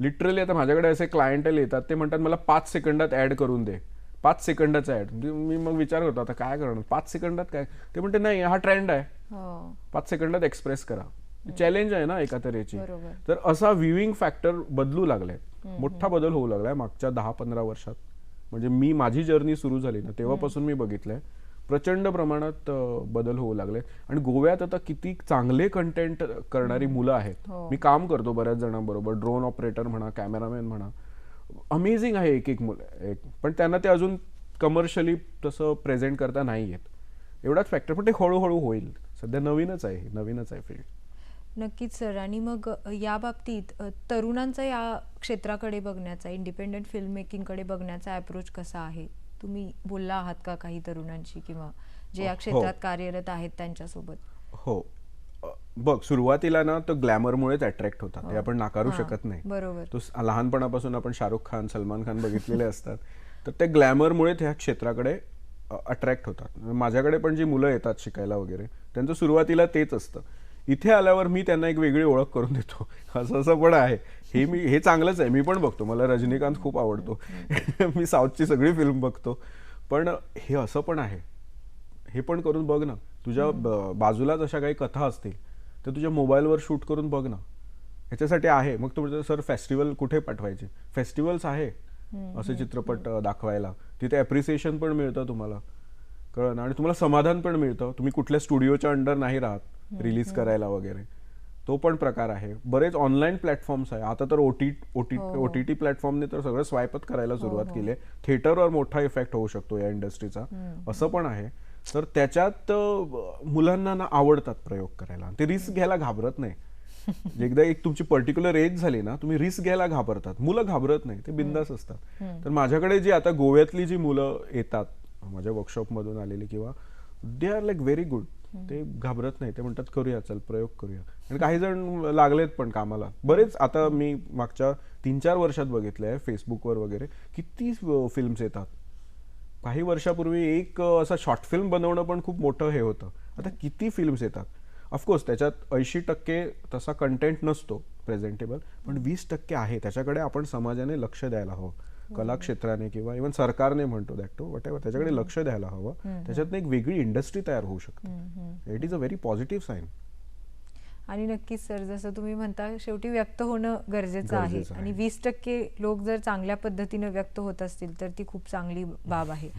लिटरली. आता माझ्याकडे असे क्लायंटल येतात, ते म्हणतात मला 5 सेकंदात ऍड करून दे, 5 सेकंदाचा ऍड. मी मग विचार करतो आता काय करणार 5 सेकंदात काय. ते म्हणते नाही, हा ट्रेंड आहे, 5 सेकंदात एक्सप्रेस करा. चॅलेंज आहे ना एका तऱ्हेची. तर असा व्ह्यूइंग फॅक्टर बदलू लागलाय, मोठा बदल होऊ लागलाय मागच्या 10-15 वर्षात. म्हणजे मी माझी जर्नी सुरू झाली ना तेव्हापासून मी बघितलंय प्रचंड प्रमाणात बदल होऊ लागले. आणि गोव्यात आता किती चांगले कंटेंट करणारी मुलं आहेत. मी काम करतो बऱ्याच जणांबरोबर, ड्रोन ऑपरेटर म्हणा, कॅमेरामॅन म्हणा, अमेझिंग आहे एक एक मुलं. पण त्यांना ते अजून कमर्शियली तसं प्रेझेंट करता नाही येत, एवढाच फॅक्टर. पण ते हळूहळू होईल. सध्या नवीनच आहे फील्ड. नक्कीच सर. आणि मग या बाबतीत तरुणांचा या क्षेत्राकडे बघण्याचा, इंडिपेंडंट फिल्म मेकिंगकडे बघण्याचा अप्रोच कसा आहे? तुम्ही बोलला आहात का काही तरुणांशी किंवा जे या क्षेत्रात कार्यरत आहेत त्यांच्यासोबत? हो, बघ सुरुवातीला ना तो ग्लॅमरमुळेच अट्रॅक्ट होतात, ते आपण नाकारू शकत नाही. बरोबर. तो लहानपणापासून आपण शाहरुख खान, सलमान खान बघितलेले असतात, तर ते ग्लॅमरमुळे ह्या क्षेत्राकडे अट्रॅक्ट होतात. माझ्याकडे पण जी मुलं येतात शिकायला वगैरे, त्यांचं सुरुवातीला तेच असतं. इथे आल्यावर मी त्यांना एक वेगळी ओळख करून देतो, असं पण आहे. हे चांगलंच आहे. मी पण बघतो, मला रजनीकांत खूप आवडतो. मी साऊथची सगळी फिल्म बघतो. पण हे असं पण आहे, हे पण करून बघ ना. तुझ्या बाजूलाच अशा काही कथा असतील तर तुझ्या मोबाईलवर शूट करून बघ ना. ह्याच्यासाठी आहे. मग तुम्ही सर फेस्टिवल कुठे पाठवायचे? फेस्टिवल्स आहे असे चित्रपट दाखवायला. तिथे अप्रिसिएशन पण मिळतं तुम्हाला, कळलं ना. आणि तुम्हाला समाधान पण मिळतं. तुम्ही कुठल्या स्टुडिओच्या अंडर नाही राहत रिलीज करायला वगैरे. तो पण प्रकार आहे. बरेच ऑनलाईन प्लॅटफॉर्म्स आहे. आता तर OTT प्लॅटफॉर्मने तर सगळं स्वाईपच करायला सुरुवात केली आहे. थिएटरवर मोठा इफेक्ट होऊ शकतो या इंडस्ट्रीचा, असं पण आहे. तर त्याच्यात मुलांना ना आवडतात प्रयोग करायला, ते रिस्क घ्यायला घाबरत नाही. एकदा एक तुमची पर्टिक्युलर एज झाली ना, तुम्ही रिस्क घ्यायला घाबरतात. मुलं घाबरत नाही, ते बिंदास असतात. तर माझ्याकडे जी आता गोव्यातली जी मुलं येतात माझ्या वर्कशॉप मधून आलेली, किंवा they are like very good, ते घाबरत नाही. ते म्हणतात करूया, चल प्रयोग करूया. आणि काही जण लागलेत पण कामाला. बरेच आता मी मागच्या 3-4 वर्षात बघितलंय फेसबुकवर वगैरे किती फिल्म्स येतात. काही वर्षापूर्वी एक असं शॉर्ट फिल्म बनवणं पण खूप मोठं हे होतं. आता किती फिल्म्स येतात. ऑफकोर्स त्याच्यात 80% तसा कंटेंट नसतो प्रेझेंटेबल, पण 20% आहे. त्याच्याकडे आपण समाजाने लक्ष द्यायला हवं. कला क्षेत्राने किंवा इव्हन सरकारने म्हणतो दॅट टू वॉट एव्हर, त्याच्याकडे लक्ष द्यायला हवं. त्याच्यातनं एक वेगळी इंडस्ट्री तयार होऊ शकते. It is a very positive sign. आणि नक्कीच सर, जसं तुम्ही म्हणता, शेवटी व्यक्त होणं गरजेचं आहे. गरजेचं आहे. आणि 20% लोक जर चांगल्या पद्धतीनं व्यक्त होत असतील तर ती खूप चांगली बाब आहे.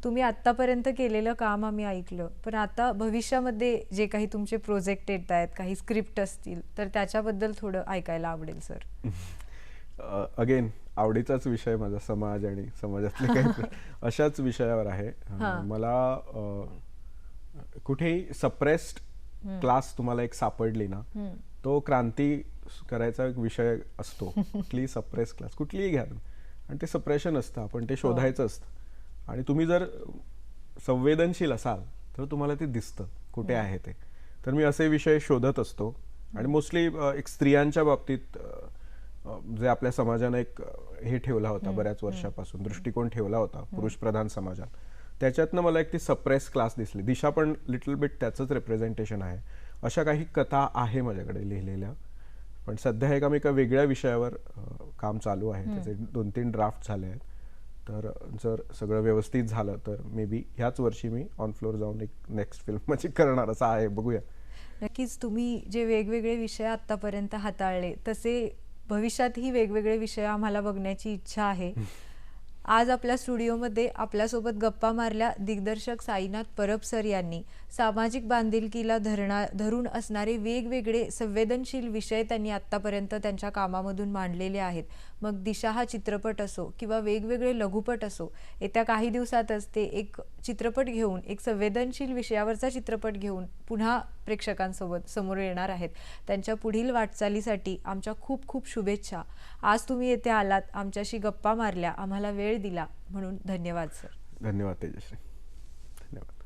तुम्ही आत्तापर्यंत केलेलं काम आम्ही ऐकलं, पण आता भविष्यामध्ये जे काही तुमचे प्रोजेक्ट येत आहेत, काही स्क्रिप्ट असतील, तर त्याच्याबद्दल थोडं ऐकायला आवडेल सर. अगेन आवडीचाच विषय माझा समाज आणि समाजातले काही अशाच विषयावर आहे. मला कुठेही सप्रेस्ड क्लास तुम्हाला एक सापडली ना, तो क्रांती करायचा एक विषय असतो. कुठलीही सप्रेस क्लास कुठलीही घ्या, आणि ते सप्रेशन असतं, आपण ते शोधायचं असतं. आणि तुम्ही जर संवेदनशील असाल तर तुम्हाला ते दिसतं कुठे आहे ते. तर मी असे विषय शोधत असतो. आणि मोस्टली एक स्त्रियांच्या बाबतीत जे आपल्या समाजाने एक हे ठेवला होता बऱ्याच वर्षापासून, दृष्टिकोन ठेवला होता पुरुष प्रधान समाजात, त्याच्यातनं मला एक ती सप्रेस क्लास दिसली. दिशा पण लिटल बिट त्याचंच रिप्रेझेंटेशन आहे. अशा काही कथा आहे माझ्याकडे लिहिलेल्या. पण सध्या एका वेगळ्या विषयावर काम चालू आहे. त्याचे 2-3 ड्राफ्ट झाले आहेत. तर जर सगळं व्यवस्थित झालं तर मे बी ह्याच वर्षी मी ऑन फ्लोअर जाऊन एक नेक्स्ट फिल्म म्हणजे करणार, असं आहे. बघूया. नक्कीच तुम्ही जे वेगवेगळे विषय आतापर्यंत हाताळले, तसे भविष्यातही वेगवेगळे विषय आम्हाला बघण्याची इच्छा आहे. आज आपल्या स्टुडिओमध्ये आपल्यासोबत गप्पा मारल्या दिग्दर्शक साईनाथ परब सर यांनी. सामाजिक बांधिलकीला धरून असणारे वेगवेगळे संवेदनशील विषय त्यांनी आत्तापर्यंत त्यांच्या कामामधून मांडलेले आहेत. मग दिशा हा चित्रपट असो किंवा वेगवेगळे लघुपट असो, येत्या काही दिवसातच ते एक चित्रपट घेऊन, एक संवेदनशील विषयावरचा चित्रपट घेऊन पुन्हा प्रेक्षकांसोबत समोर येणार आहेत. त्यांच्या पुढील वाटचालीसाठी आमच्या खूप खूप शुभेच्छा. आज तुम्ही येथे आलात, आमच्याशी गप्पा मारल्या, आम्हाला वेळ दिला, म्हणून धन्यवाद सर. धन्यवाद तेजश्री. धन्यवाद.